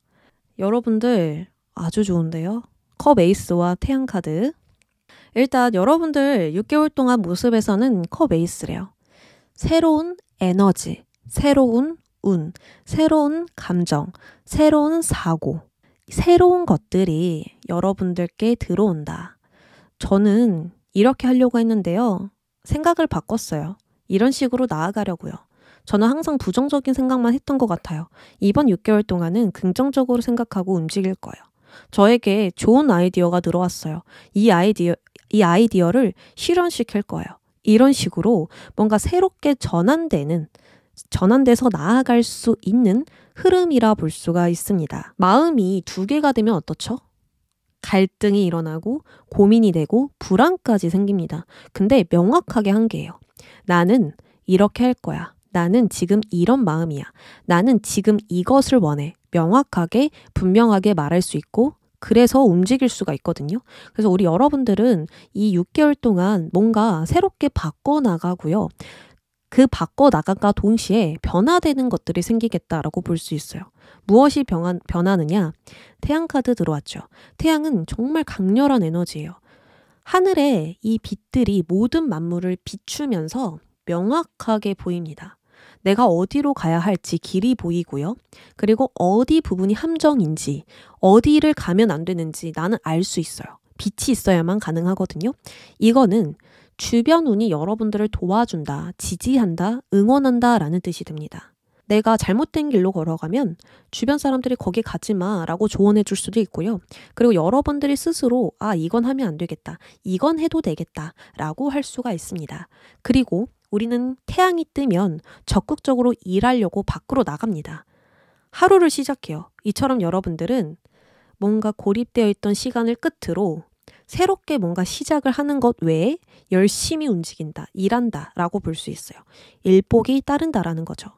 여러분들 아주 좋은데요. 컵 에이스와 태양 카드. 일단 여러분들 6개월 동안 모습에서는 컵 에이스래요. 새로운 에너지, 새로운 운, 새로운 감정, 새로운 사고, 새로운 것들이 여러분들께 들어온다. 저는 이렇게 하려고 했는데요. 생각을 바꿨어요. 이런 식으로 나아가려고요. 저는 항상 부정적인 생각만 했던 것 같아요. 이번 6개월 동안은 긍정적으로 생각하고 움직일 거예요. 저에게 좋은 아이디어가 들어왔어요. 이 아이디어를 실현시킬 거예요. 이런 식으로 뭔가 새롭게 전환돼서 나아갈 수 있는 흐름이라 볼 수가 있습니다. 마음이 두 개가 되면 어떻죠? 갈등이 일어나고 고민이 되고 불안까지 생깁니다. 근데 명확하게 한 개예요. 나는 이렇게 할 거야. 나는 지금 이런 마음이야. 나는 지금 이것을 원해. 명확하게 분명하게 말할 수 있고 그래서 움직일 수가 있거든요. 그래서 우리 여러분들은 이 6개월 동안 뭔가 새롭게 바꿔나가고요. 그 바꿔나간과 동시에 변화되는 것들이 생기겠다라고 볼 수 있어요. 무엇이 변하느냐? 태양 카드 들어왔죠. 태양은 정말 강렬한 에너지예요. 하늘에 이 빛들이 모든 만물을 비추면서 명확하게 보입니다. 내가 어디로 가야 할지 길이 보이고요. 그리고 어디 부분이 함정인지, 어디를 가면 안 되는지 나는 알 수 있어요. 빛이 있어야만 가능하거든요. 이거는 주변 운이 여러분들을 도와준다, 지지한다, 응원한다 라는 뜻이 됩니다. 내가 잘못된 길로 걸어가면 주변 사람들이 거기 가지 마 라고 조언해 줄 수도 있고요. 그리고 여러분들이 스스로 이건 하면 안 되겠다, 이건 해도 되겠다 라고 할 수가 있습니다. 그리고 우리는 태양이 뜨면 적극적으로 일하려고 밖으로 나갑니다. 하루를 시작해요. 이처럼 여러분들은 뭔가 고립되어 있던 시간을 끝으로 새롭게 뭔가 시작을 하는 것 외에 열심히 움직인다, 일한다 라고 볼 수 있어요. 일복이 따른다라는 거죠.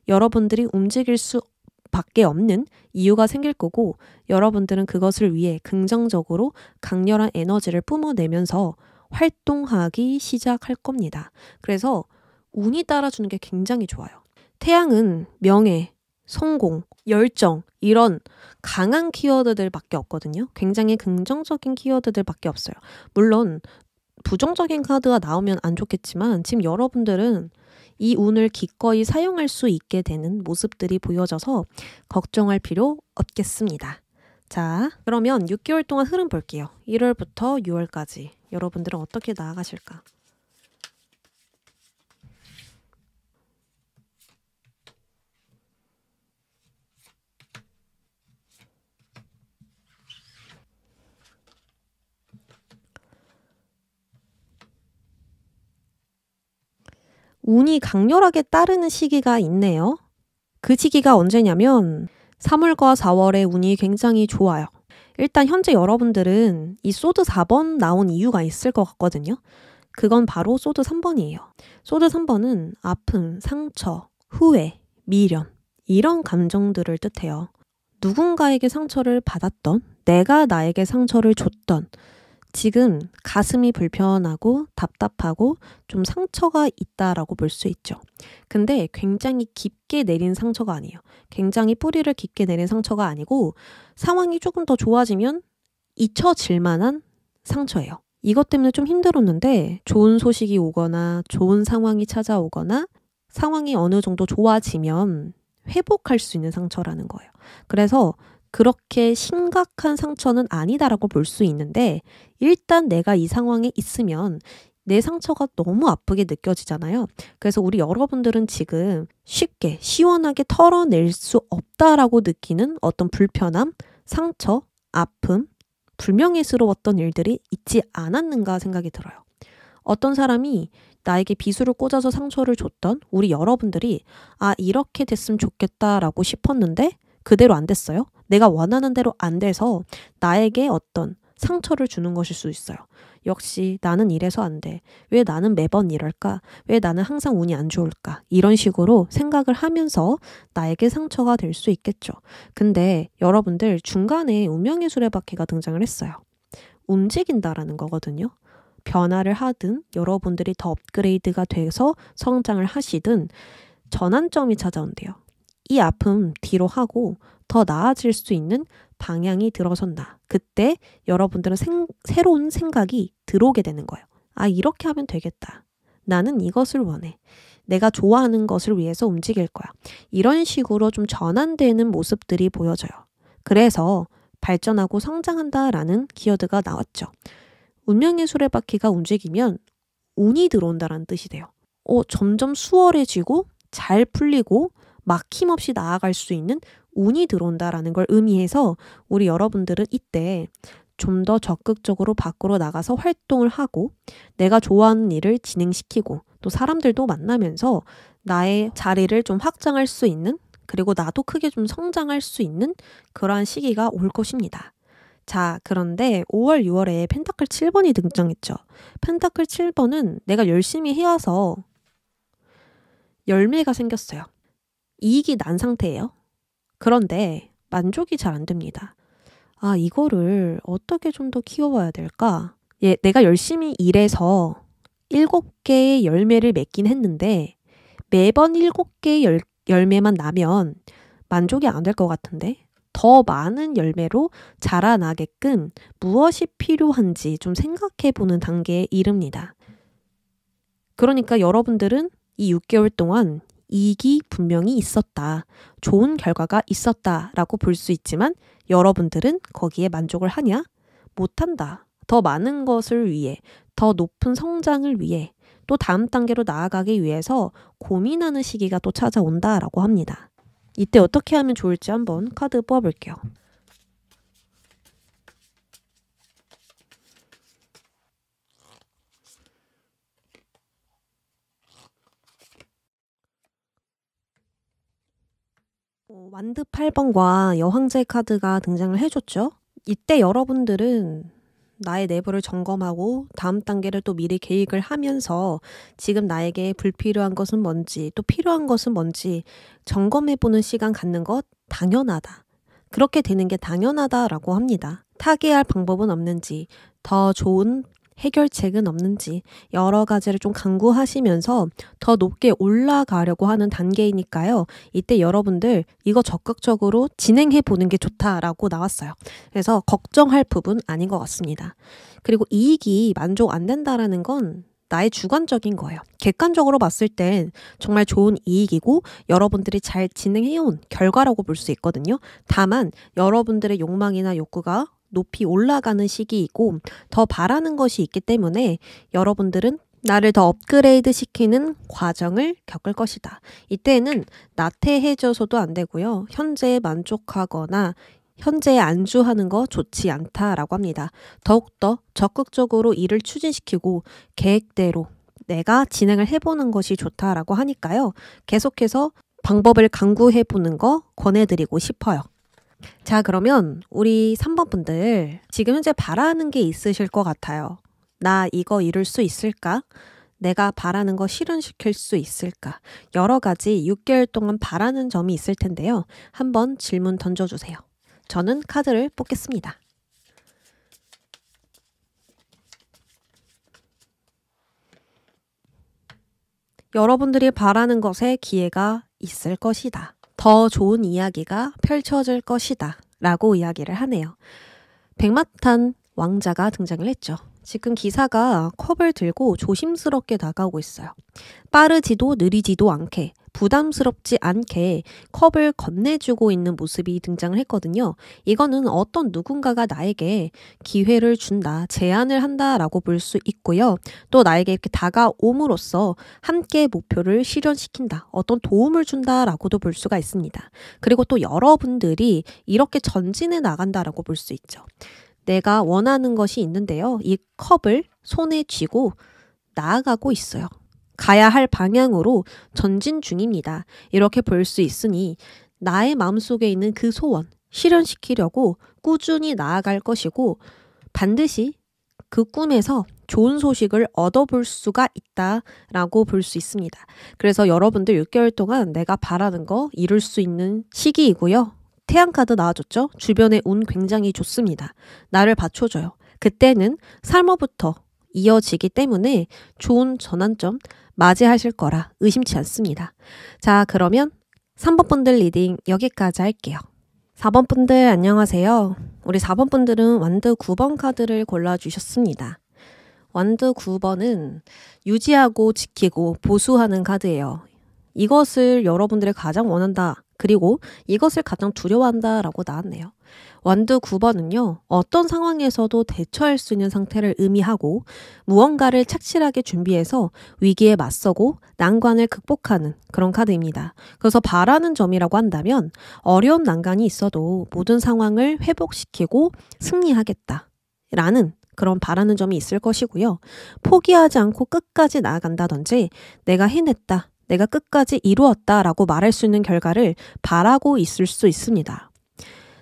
여러분들이 움직일 수밖에 없는 이유가 생길 거고 여러분들은 그것을 위해 긍정적으로 강렬한 에너지를 뿜어내면서 활동하기 시작할 겁니다. 그래서 운이 따라주는 게 굉장히 좋아요. 태양은 명예, 성공, 열정 이런 강한 키워드들밖에 없거든요. 굉장히 긍정적인 키워드들밖에 없어요. 물론 부정적인 카드가 나오면 안 좋겠지만 지금 여러분들은 이 운을 기꺼이 사용할 수 있게 되는 모습들이 보여져서 걱정할 필요 없겠습니다. 자, 그러면 6개월 동안 흐름 볼게요. 1월부터 6월까지 여러분들은 어떻게 나아가실까? 운이 강렬하게 따르는 시기가 있네요. 그 시기가 언제냐면 3월과 4월에 운이 굉장히 좋아요. 일단 현재 여러분들은 이 소드 4번 나온 이유가 있을 것 같거든요. 그건 바로 소드 3번이에요. 소드 3번은 아픔, 상처, 후회, 미련 이런 감정들을 뜻해요. 누군가에게 상처를 받았던, 내가 나에게 상처를 줬던, 지금 가슴이 불편하고 답답하고 좀 상처가 있다라고 볼 수 있죠. 근데 굉장히 깊게 내린 상처가 아니에요. 굉장히 뿌리를 깊게 내린 상처가 아니고 상황이 조금 더 좋아지면 잊혀질 만한 상처예요. 이것 때문에 좀 힘들었는데 좋은 소식이 오거나 좋은 상황이 찾아오거나 상황이 어느 정도 좋아지면 회복할 수 있는 상처라는 거예요. 그래서 그렇게 심각한 상처는 아니다라고 볼 수 있는데 일단 내가 이 상황에 있으면 내 상처가 너무 아프게 느껴지잖아요. 그래서 우리 여러분들은 지금 쉽게 시원하게 털어낼 수 없다라고 느끼는 어떤 불편함, 상처, 아픔, 불명예스러웠던 일들이 있지 않았는가 생각이 들어요. 어떤 사람이 나에게 비수를 꽂아서 상처를 줬던 우리 여러분들이 이렇게 됐으면 좋겠다라고 싶었는데 그대로 안 됐어요. 내가 원하는 대로 안 돼서 나에게 어떤 상처를 주는 것일 수 있어요. 역시 나는 이래서 안 돼. 왜 나는 매번 이럴까? 왜 나는 항상 운이 안 좋을까? 이런 식으로 생각을 하면서 나에게 상처가 될 수 있겠죠. 근데 여러분들 중간에 운명의 수레바퀴가 등장을 했어요. 움직인다라는 거거든요. 변화를 하든 여러분들이 더 업그레이드가 돼서 성장을 하시든 전환점이 찾아온대요. 이 아픔 뒤로 하고 더 나아질 수 있는 방향이 들어선다. 그때 여러분들은 새로운 생각이 들어오게 되는 거예요. 이렇게 하면 되겠다. 나는 이것을 원해. 내가 좋아하는 것을 위해서 움직일 거야. 이런 식으로 좀 전환되는 모습들이 보여져요. 그래서 발전하고 성장한다라는 키워드가 나왔죠. 운명의 수레바퀴가 움직이면 운이 들어온다라는 뜻이 돼요. 점점 수월해지고 잘 풀리고 막힘없이 나아갈 수 있는 운이 들어온다라는 걸 의미해서 우리 여러분들은 이때 좀 더 적극적으로 밖으로 나가서 활동을 하고 내가 좋아하는 일을 진행시키고 또 사람들도 만나면서 나의 자리를 좀 확장할 수 있는 그리고 나도 크게 좀 성장할 수 있는 그러한 시기가 올 것입니다. 자, 그런데 5월, 6월에 펜타클 7번이 등장했죠. 펜타클 7번은 내가 열심히 해와서 열매가 생겼어요. 이익이 난 상태예요. 그런데 만족이 잘 안 됩니다. 이거를 어떻게 좀 더 키워봐야 될까? 내가 열심히 일해서 7개의 열매를 맺긴 했는데 매번 7개의 열매만 나면 만족이 안 될 것 같은데 더 많은 열매로 자라나게끔 무엇이 필요한지 좀 생각해보는 단계에 이릅니다. 그러니까 여러분들은 이 6개월 동안 이익이 분명히 있었다. 좋은 결과가 있었다라고 볼 수 있지만 여러분들은 거기에 만족을 하냐? 못한다. 더 많은 것을 위해, 더 높은 성장을 위해, 또 다음 단계로 나아가기 위해서 고민하는 시기가 또 찾아온다라고 합니다. 이때 어떻게 하면 좋을지 한번 카드 뽑아볼게요. 완드 8번과 여왕제 카드가 등장을 해줬죠. 이때 여러분들은 나의 내부를 점검하고 다음 단계를 또 미리 계획을 하면서 지금 나에게 불필요한 것은 뭔지 또 필요한 것은 뭔지 점검해보는 시간 갖는 것 당연하다. 그렇게 되는 게 당연하다라고 합니다. 타개할 방법은 없는지 더 좋은 해결책은 없는지 여러 가지를 좀 강구하시면서 더 높게 올라가려고 하는 단계이니까요. 이때 여러분들 이거 적극적으로 진행해 보는 게 좋다라고 나왔어요. 그래서 걱정할 부분 아닌 것 같습니다. 그리고 이익이 만족 안 된다라는 건 나의 주관적인 거예요. 객관적으로 봤을 땐 정말 좋은 이익이고 여러분들이 잘 진행해온 결과라고 볼 수 있거든요. 다만 여러분들의 욕망이나 욕구가 높이 올라가는 시기이고 더 바라는 것이 있기 때문에 여러분들은 나를 더 업그레이드 시키는 과정을 겪을 것이다. 이때는 나태해져서도 안 되고요. 현재에 만족하거나 현재에 안주하는 거 좋지 않다라고 합니다. 더욱더 적극적으로 일을 추진시키고 계획대로 내가 진행을 해보는 것이 좋다라고 하니까요. 계속해서 방법을 강구해보는 거 권해드리고 싶어요. 자, 그러면 우리 3번 분들 지금 현재 바라는 게 있으실 것 같아요. 나 이거 이룰 수 있을까? 내가 바라는 거 실현시킬 수 있을까? 여러 가지 6개월 동안 바라는 점이 있을 텐데요. 한번 질문 던져주세요. 저는 카드를 뽑겠습니다. 여러분들이 바라는 것에 기회가 있을 것이다. 더 좋은 이야기가 펼쳐질 것이다. 라고 이야기를 하네요. 백마탄 왕자가 등장을 했죠. 지금 기사가 컵을 들고 조심스럽게 다가오고 있어요. 빠르지도 느리지도 않게 부담스럽지 않게 컵을 건네주고 있는 모습이 등장을 했거든요. 이거는 어떤 누군가가 나에게 기회를 준다, 제안을 한다라고 볼 수 있고요. 또 나에게 이렇게 다가옴으로써 함께 목표를 실현시킨다, 어떤 도움을 준다라고도 볼 수가 있습니다. 그리고 또 여러분들이 이렇게 전진해 나간다라고 볼 수 있죠. 내가 원하는 것이 있는데요. 이 컵을 손에 쥐고 나아가고 있어요. 가야 할 방향으로 전진 중입니다. 이렇게 볼 수 있으니 나의 마음속에 있는 그 소원 실현시키려고 꾸준히 나아갈 것이고 반드시 그 꿈에서 좋은 소식을 얻어볼 수가 있다라고 볼 수 있습니다. 그래서 여러분들 6개월 동안 내가 바라는 거 이룰 수 있는 시기이고요. 태양카드 나와줬죠? 주변의 운 굉장히 좋습니다. 나를 받쳐줘요. 그때는 삶어부터 이어지기 때문에 좋은 전환점 맞이하실 거라 의심치 않습니다. 자, 그러면 3번 분들 리딩 여기까지 할게요. 4번 분들 안녕하세요. 우리 4번 분들은 완드 9번 카드를 골라주셨습니다. 완드 9번은 유지하고 지키고 보수하는 카드예요. 이것을 여러분들이 가장 원한다. 그리고 이것을 가장 두려워한다 라고 나왔네요. 완드 9번은요. 어떤 상황에서도 대처할 수 있는 상태를 의미하고 무언가를 착실하게 준비해서 위기에 맞서고 난관을 극복하는 그런 카드입니다. 그래서 바라는 점이라고 한다면 어려운 난관이 있어도 모든 상황을 회복시키고 승리하겠다 라는 그런 바라는 점이 있을 것이고요. 포기하지 않고 끝까지 나아간다든지 내가 해냈다, 내가 끝까지 이루었다라고 말할 수 있는 결과를 바라고 있을 수 있습니다.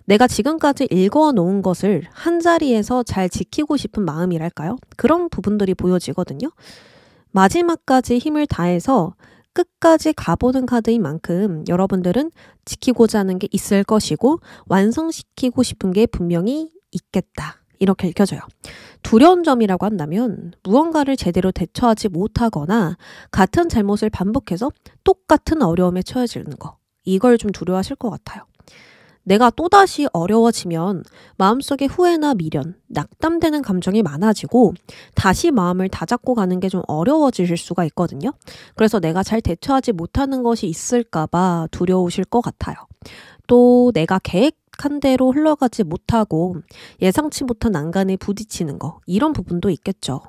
내가 지금까지 읽어놓은 것을 한자리에서 잘 지키고 싶은 마음이랄까요? 그런 부분들이 보여지거든요. 마지막까지 힘을 다해서 끝까지 가보는 카드인 만큼 여러분들은 지키고자 하는 게 있을 것이고 완성시키고 싶은 게 분명히 있겠다. 이렇게 읽혀져요. 두려운 점이라고 한다면 무언가를 제대로 대처하지 못하거나 같은 잘못을 반복해서 똑같은 어려움에 처해지는 거. 이걸 좀 두려워하실 것 같아요. 내가 또다시 어려워지면 마음속에 후회나 미련, 낙담되는 감정이 많아지고 다시 마음을 다잡고 가는 게 좀 어려워지실 수가 있거든요. 그래서 내가 잘 대처하지 못하는 것이 있을까 봐 두려우실 것 같아요. 또 내가 계획한 대로 흘러가지 못하고 예상치 못한 난간에 부딪히는 거, 이런 부분도 있겠죠.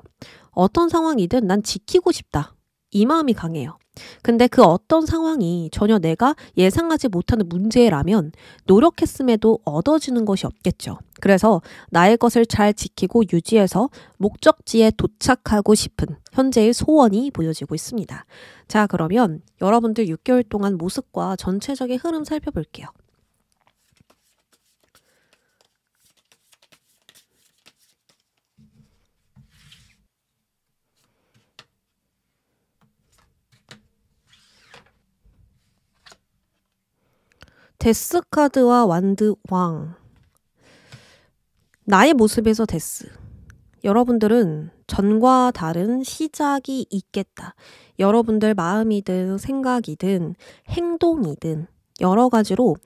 어떤 상황이든 난 지키고 싶다. 이 마음이 강해요. 근데 그 어떤 상황이 전혀 내가 예상하지 못하는 문제라면 노력했음에도 얻어지는 것이 없겠죠. 그래서 나의 것을 잘 지키고 유지해서 목적지에 도착하고 싶은 현재의 소원이 보여지고 있습니다. 자, 그러면 여러분들 6개월 동안 모습과 전체적인 흐름 살펴볼게요. 데스 카드와 완드 왕. 나의 모습에서 데스. 여러분들은 전과 다른 시작이 있겠다. 여러분들 마음이든 생각이든 행동이든 여러 가지로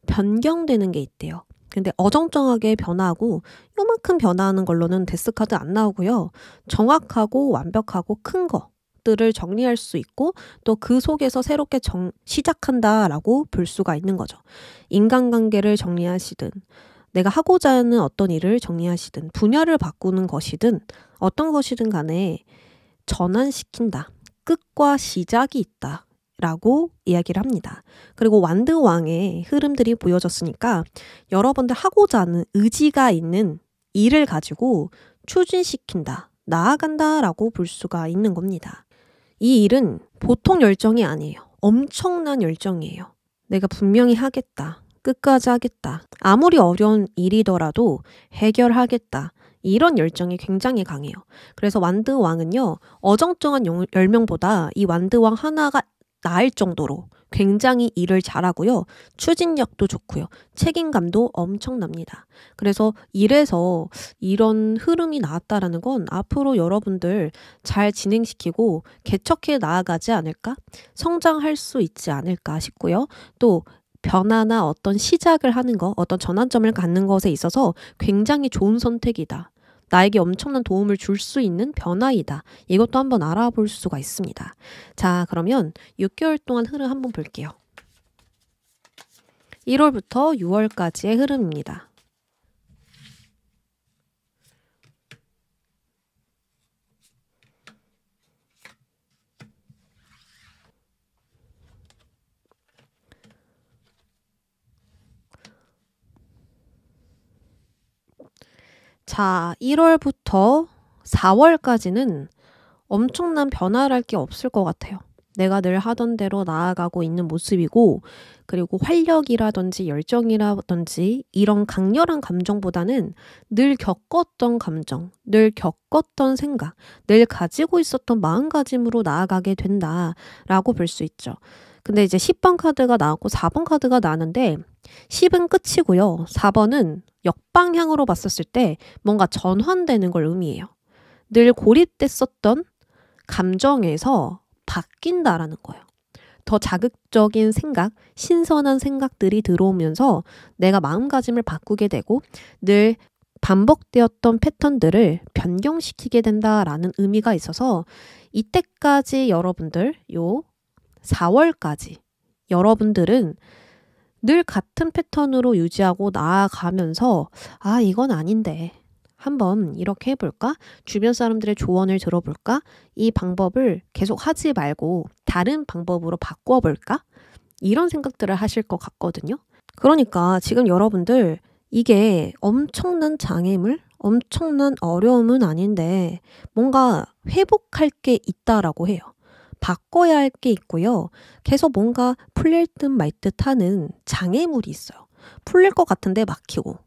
변경되는 게 있대요. 근데 어정쩡하게 변하고 요만큼 변화하는 걸로는 데스 카드 안 나오고요. 정확하고 완벽하고 큰 것들을 정리할 수 있고 또 그 속에서 새롭게 시작한다라고 볼 수가 있는 거죠. 인간관계를 정리하시든 내가 하고자 하는 어떤 일을 정리하시든 분야를 바꾸는 것이든 어떤 것이든 간에 전환시킨다. 끝과 시작이 있다. 라고 이야기를 합니다. 그리고 완드 왕의 흐름들이 보여졌으니까 여러분들 하고자 하는 의지가 있는 일을 가지고 추진시킨다, 나아간다 라고 볼 수가 있는 겁니다. 이 일은 보통 열정이 아니에요. 엄청난 열정이에요. 내가 분명히 하겠다, 끝까지 하겠다, 아무리 어려운 일이더라도 해결하겠다, 이런 열정이 굉장히 강해요. 그래서 완드왕은요, 어정쩡한 열명보다 이 완드왕 하나가 나을 정도로 굉장히 일을 잘하고요. 추진력도 좋고요. 책임감도 엄청납니다. 그래서 이래서 이런 흐름이 나왔다라는 건 앞으로 여러분들 잘 진행시키고 개척해 나아가지 않을까? 성장할 수 있지 않을까 싶고요. 또 변화나 어떤 시작을 하는 거, 어떤 전환점을 갖는 것에 있어서 굉장히 좋은 선택이다. 나에게 엄청난 도움을 줄 수 있는 변화이다. 이것도 한번 알아볼 수가 있습니다. 자, 그러면 6개월 동안 흐름 한번 볼게요. 1월부터 6월까지의 흐름입니다. 자, 1월부터 4월까지는 엄청난 변화랄 게 없을 것 같아요. 내가 늘 하던 대로 나아가고 있는 모습이고, 그리고 활력이라든지 열정이라든지 이런 강렬한 감정보다는 늘 겪었던 감정, 늘 겪었던 생각, 늘 가지고 있었던 마음가짐으로 나아가게 된다라고 볼 수 있죠. 근데 이제 10번 카드가 나왔고 4번 카드가 나왔는데 10은 끝이고요. 4번은 역방향으로 봤었을 때 뭔가 전환되는 걸 의미해요. 늘 고립됐었던 감정에서 바뀐다라는 거예요. 더 자극적인 생각, 신선한 생각들이 들어오면서 내가 마음가짐을 바꾸게 되고 늘 반복되었던 패턴들을 변경시키게 된다라는 의미가 있어서 이때까지 여러분들, 요 4월까지 여러분들은 늘 같은 패턴으로 유지하고 나아가면서 아, 이건 아닌데 한번 이렇게 해볼까? 주변 사람들의 조언을 들어볼까? 이 방법을 계속 하지 말고 다른 방법으로 바꿔볼까? 이런 생각들을 하실 것 같거든요. 그러니까 지금 여러분들 이게 엄청난 장애물, 엄청난 어려움은 아닌데 뭔가 회복할 게 있다라고 해요. 바꿔야 할 게 있고요. 계속 뭔가 풀릴 듯 말 듯 하는 장애물이 있어요. 풀릴 것 같은데 막히고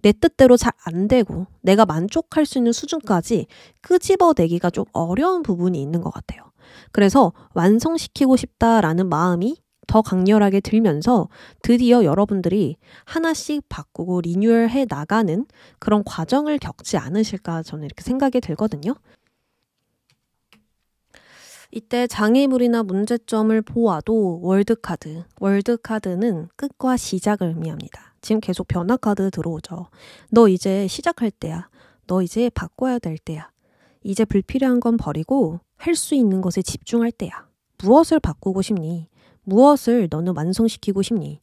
내 뜻대로 잘 안 되고 내가 만족할 수 있는 수준까지 끄집어내기가 좀 어려운 부분이 있는 것 같아요. 그래서 완성시키고 싶다라는 마음이 더 강렬하게 들면서 드디어 여러분들이 하나씩 바꾸고 리뉴얼해 나가는 그런 과정을 겪지 않으실까 저는 이렇게 생각이 들거든요. 이때 장애물이나 문제점을 보아도 월드카드는 끝과 시작을 의미합니다. 지금 계속 변화 카드 들어오죠. 너 이제 시작할 때야. 너 이제 바꿔야 될 때야. 이제 불필요한 건 버리고 할 수 있는 것에 집중할 때야. 무엇을 바꾸고 싶니? 무엇을 너는 완성시키고 싶니?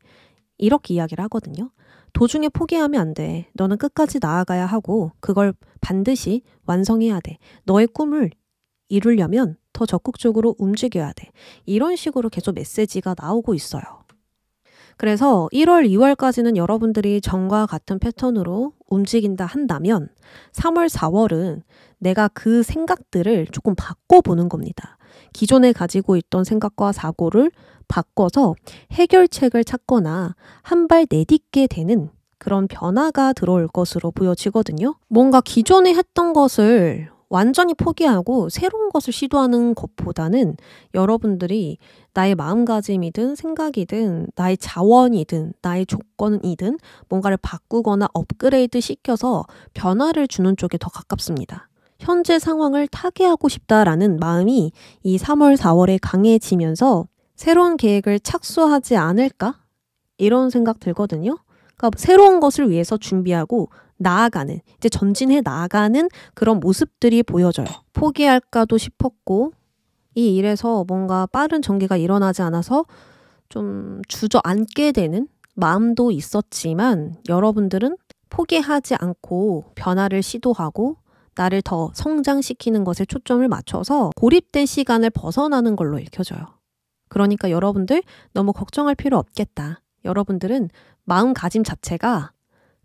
이렇게 이야기를 하거든요. 도중에 포기하면 안 돼. 너는 끝까지 나아가야 하고 그걸 반드시 완성해야 돼. 너의 꿈을 이루려면 더 적극적으로 움직여야 돼. 이런 식으로 계속 메시지가 나오고 있어요. 그래서 1월, 2월까지는 여러분들이 전과 같은 패턴으로 움직인다 한다면 3월, 4월은 내가 그 생각들을 조금 바꿔보는 겁니다. 기존에 가지고 있던 생각과 사고를 바꿔서 해결책을 찾거나 한 발 내딛게 되는 그런 변화가 들어올 것으로 보여지거든요. 뭔가 기존에 했던 것을 완전히 포기하고 새로운 것을 시도하는 것보다는 여러분들이 나의 마음가짐이든 생각이든 나의 자원이든 나의 조건이든 뭔가를 바꾸거나 업그레이드 시켜서 변화를 주는 쪽에 더 가깝습니다. 현재 상황을 타개하고 싶다라는 마음이 이 3월, 4월에 강해지면서 새로운 계획을 착수하지 않을까? 이런 생각 들거든요. 그러니까 새로운 것을 위해서 준비하고 나아가는, 이제 전진해 나아가는 그런 모습들이 보여져요. 포기할까도 싶었고 이 일에서 뭔가 빠른 전개가 일어나지 않아서 좀 주저앉게 되는 마음도 있었지만 여러분들은 포기하지 않고 변화를 시도하고 나를 더 성장시키는 것에 초점을 맞춰서 고립된 시간을 벗어나는 걸로 읽혀져요. 그러니까 여러분들 너무 걱정할 필요 없겠다. 여러분들은 마음가짐 자체가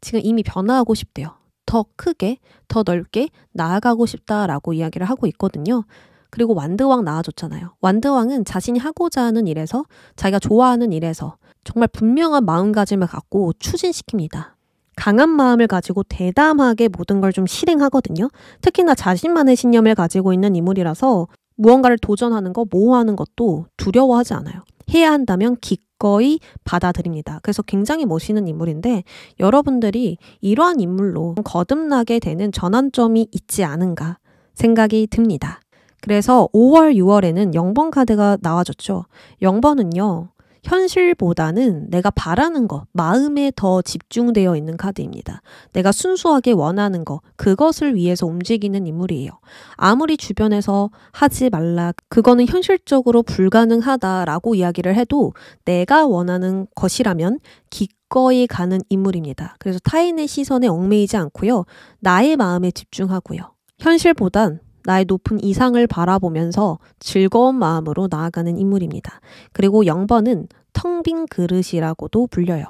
지금 이미 변화하고 싶대요. 더 크게, 더 넓게 나아가고 싶다라고 이야기를 하고 있거든요. 그리고 완드왕 나와줬잖아요. 완드왕은 자신이 하고자 하는 일에서, 자기가 좋아하는 일에서 정말 분명한 마음가짐을 갖고 추진시킵니다. 강한 마음을 가지고 대담하게 모든 걸 좀 실행하거든요. 특히나 자신만의 신념을 가지고 있는 인물이라서 무언가를 도전하는 거, 모호하는 것도 두려워하지 않아요. 해야 한다면 기꺼이 받아들입니다. 그래서 굉장히 멋있는 인물인데 여러분들이 이러한 인물로 거듭나게 되는 전환점이 있지 않은가 생각이 듭니다. 그래서 5월, 6월에는 0번 카드가 나와줬죠. 0번은요. 현실보다는 내가 바라는 것, 마음에 더 집중되어 있는 카드입니다. 내가 순수하게 원하는 것, 그것을 위해서 움직이는 인물이에요. 아무리 주변에서 하지 말라, 그거는 현실적으로 불가능하다라고 이야기를 해도 내가 원하는 것이라면 기꺼이 가는 인물입니다. 그래서 타인의 시선에 얽매이지 않고요. 나의 마음에 집중하고요. 현실보단 나의 높은 이상을 바라보면서 즐거운 마음으로 나아가는 인물입니다. 그리고 0번은 텅 빈 그릇이라고도 불려요.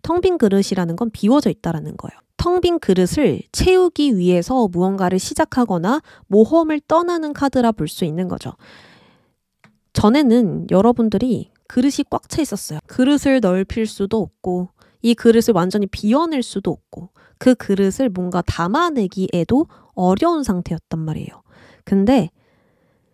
텅 빈 그릇이라는 건 비워져 있다라는 거예요. 텅 빈 그릇을 채우기 위해서 무언가를 시작하거나 모험을 떠나는 카드라 볼 수 있는 거죠. 전에는 여러분들이 그릇이 꽉 차 있었어요. 그릇을 넓힐 수도 없고 이 그릇을 완전히 비워낼 수도 없고 그 그릇을 뭔가 담아내기에도 어려운 상태였단 말이에요. 근데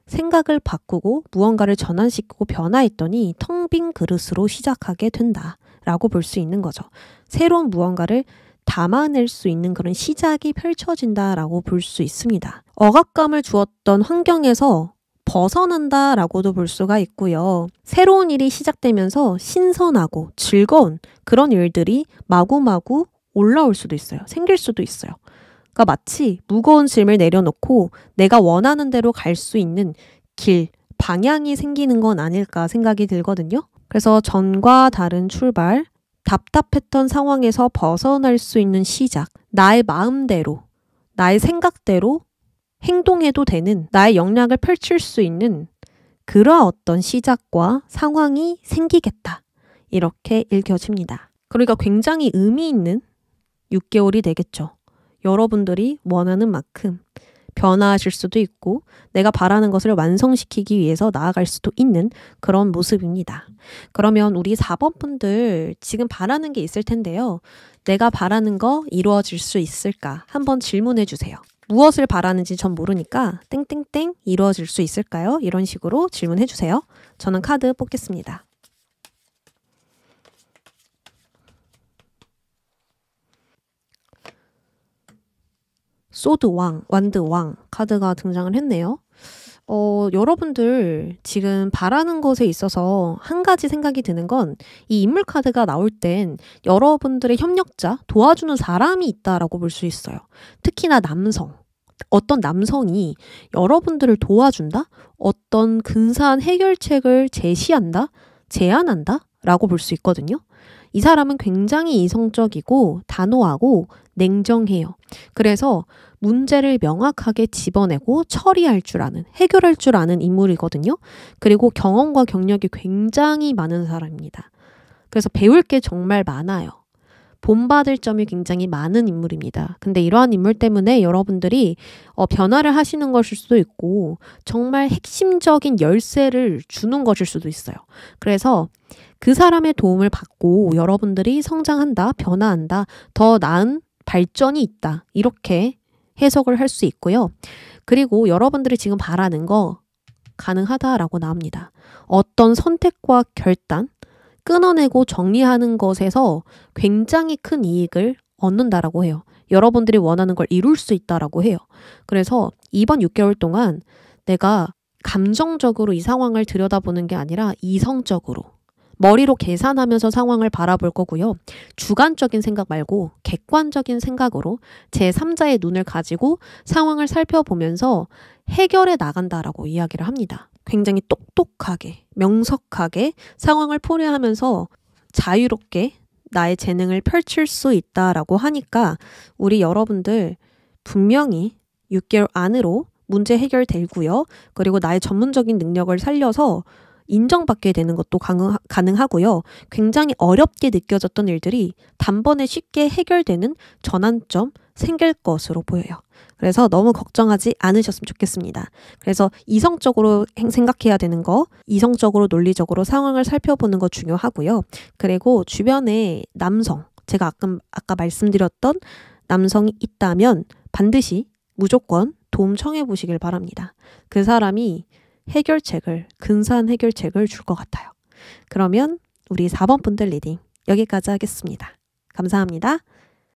생각을 바꾸고 무언가를 전환시키고 변화했더니 텅 빈 그릇으로 시작하게 된다라고 볼 수 있는 거죠. 새로운 무언가를 담아낼 수 있는 그런 시작이 펼쳐진다라고 볼 수 있습니다. 억압감을 주었던 환경에서 벗어난다라고도 볼 수가 있고요. 새로운 일이 시작되면서 신선하고 즐거운 그런 일들이 마구마구 올라올 수도 있어요. 생길 수도 있어요. 그러니까 마치 무거운 짐을 내려놓고 내가 원하는 대로 갈 수 있는 길, 방향이 생기는 건 아닐까 생각이 들거든요. 그래서 전과 다른 출발, 답답했던 상황에서 벗어날 수 있는 시작, 나의 마음대로, 나의 생각대로 행동해도 되는 나의 역량을 펼칠 수 있는 그러한 어떤 시작과 상황이 생기겠다. 이렇게 읽혀집니다. 그러니까 굉장히 의미 있는 6개월이 되겠죠. 여러분들이 원하는 만큼 변화하실 수도 있고 내가 바라는 것을 완성시키기 위해서 나아갈 수도 있는 그런 모습입니다. 그러면 우리 4번 분들 지금 바라는 게 있을 텐데요. 내가 바라는 거 이루어질 수 있을까? 한번 질문해 주세요. 무엇을 바라는지 전 모르니까 땡땡땡 이루어질 수 있을까요? 이런 식으로 질문해 주세요. 저는 카드 뽑겠습니다. 소드 왕, 완드 왕 카드가 등장을 했네요. 여러분들 지금 바라는 것에 있어서 한 가지 생각이 드는 건 이 인물 카드가 나올 땐 여러분들의 협력자, 도와주는 사람이 있다라고 볼 수 있어요. 특히나 남성. 어떤 남성이 여러분들을 도와준다? 어떤 근사한 해결책을 제시한다? 제안한다? 라고 볼 수 있거든요. 이 사람은 굉장히 이성적이고 단호하고 냉정해요. 그래서 문제를 명확하게 집어내고 처리할 줄 아는, 해결할 줄 아는 인물이거든요. 그리고 경험과 경력이 굉장히 많은 사람입니다. 그래서 배울 게 정말 많아요. 본받을 점이 굉장히 많은 인물입니다. 근데 이러한 인물 때문에 여러분들이 변화를 하시는 것일 수도 있고 정말 핵심적인 열쇠를 주는 것일 수도 있어요. 그래서 그 사람의 도움을 받고 여러분들이 성장한다, 변화한다, 더 나은 발전이 있다. 이렇게 해석을 할 수 있고요. 그리고 여러분들이 지금 바라는 거 가능하다라고 나옵니다. 어떤 선택과 결단, 끊어내고 정리하는 것에서 굉장히 큰 이익을 얻는다라고 해요. 여러분들이 원하는 걸 이룰 수 있다라고 해요. 그래서 이번 6개월 동안 내가 감정적으로 이 상황을 들여다보는 게 아니라 이성적으로 머리로 계산하면서 상황을 바라볼 거고요. 주관적인 생각 말고 객관적인 생각으로 제3자의 눈을 가지고 상황을 살펴보면서 해결해 나간다라고 이야기를 합니다. 굉장히 똑똑하게, 명석하게 상황을 풀이하면서 자유롭게 나의 재능을 펼칠 수 있다라고 하니까 우리 여러분들 분명히 6개월 안으로 문제 해결되고요. 그리고 나의 전문적인 능력을 살려서 인정받게 되는 것도 가능하고요. 굉장히 어렵게 느껴졌던 일들이 단번에 쉽게 해결되는 전환점 생길 것으로 보여요. 그래서 너무 걱정하지 않으셨으면 좋겠습니다. 그래서 이성적으로 생각해야 되는 거, 이성적으로 논리적으로 상황을 살펴보는 거 중요하고요. 그리고 주변에 남성, 제가 아까 말씀드렸던 남성이 있다면 반드시 무조건 도움 청해 보시길 바랍니다. 그 사람이 근사한 해결책을 줄 것 같아요. 그러면 우리 4번 분들 리딩 여기까지 하겠습니다. 감사합니다.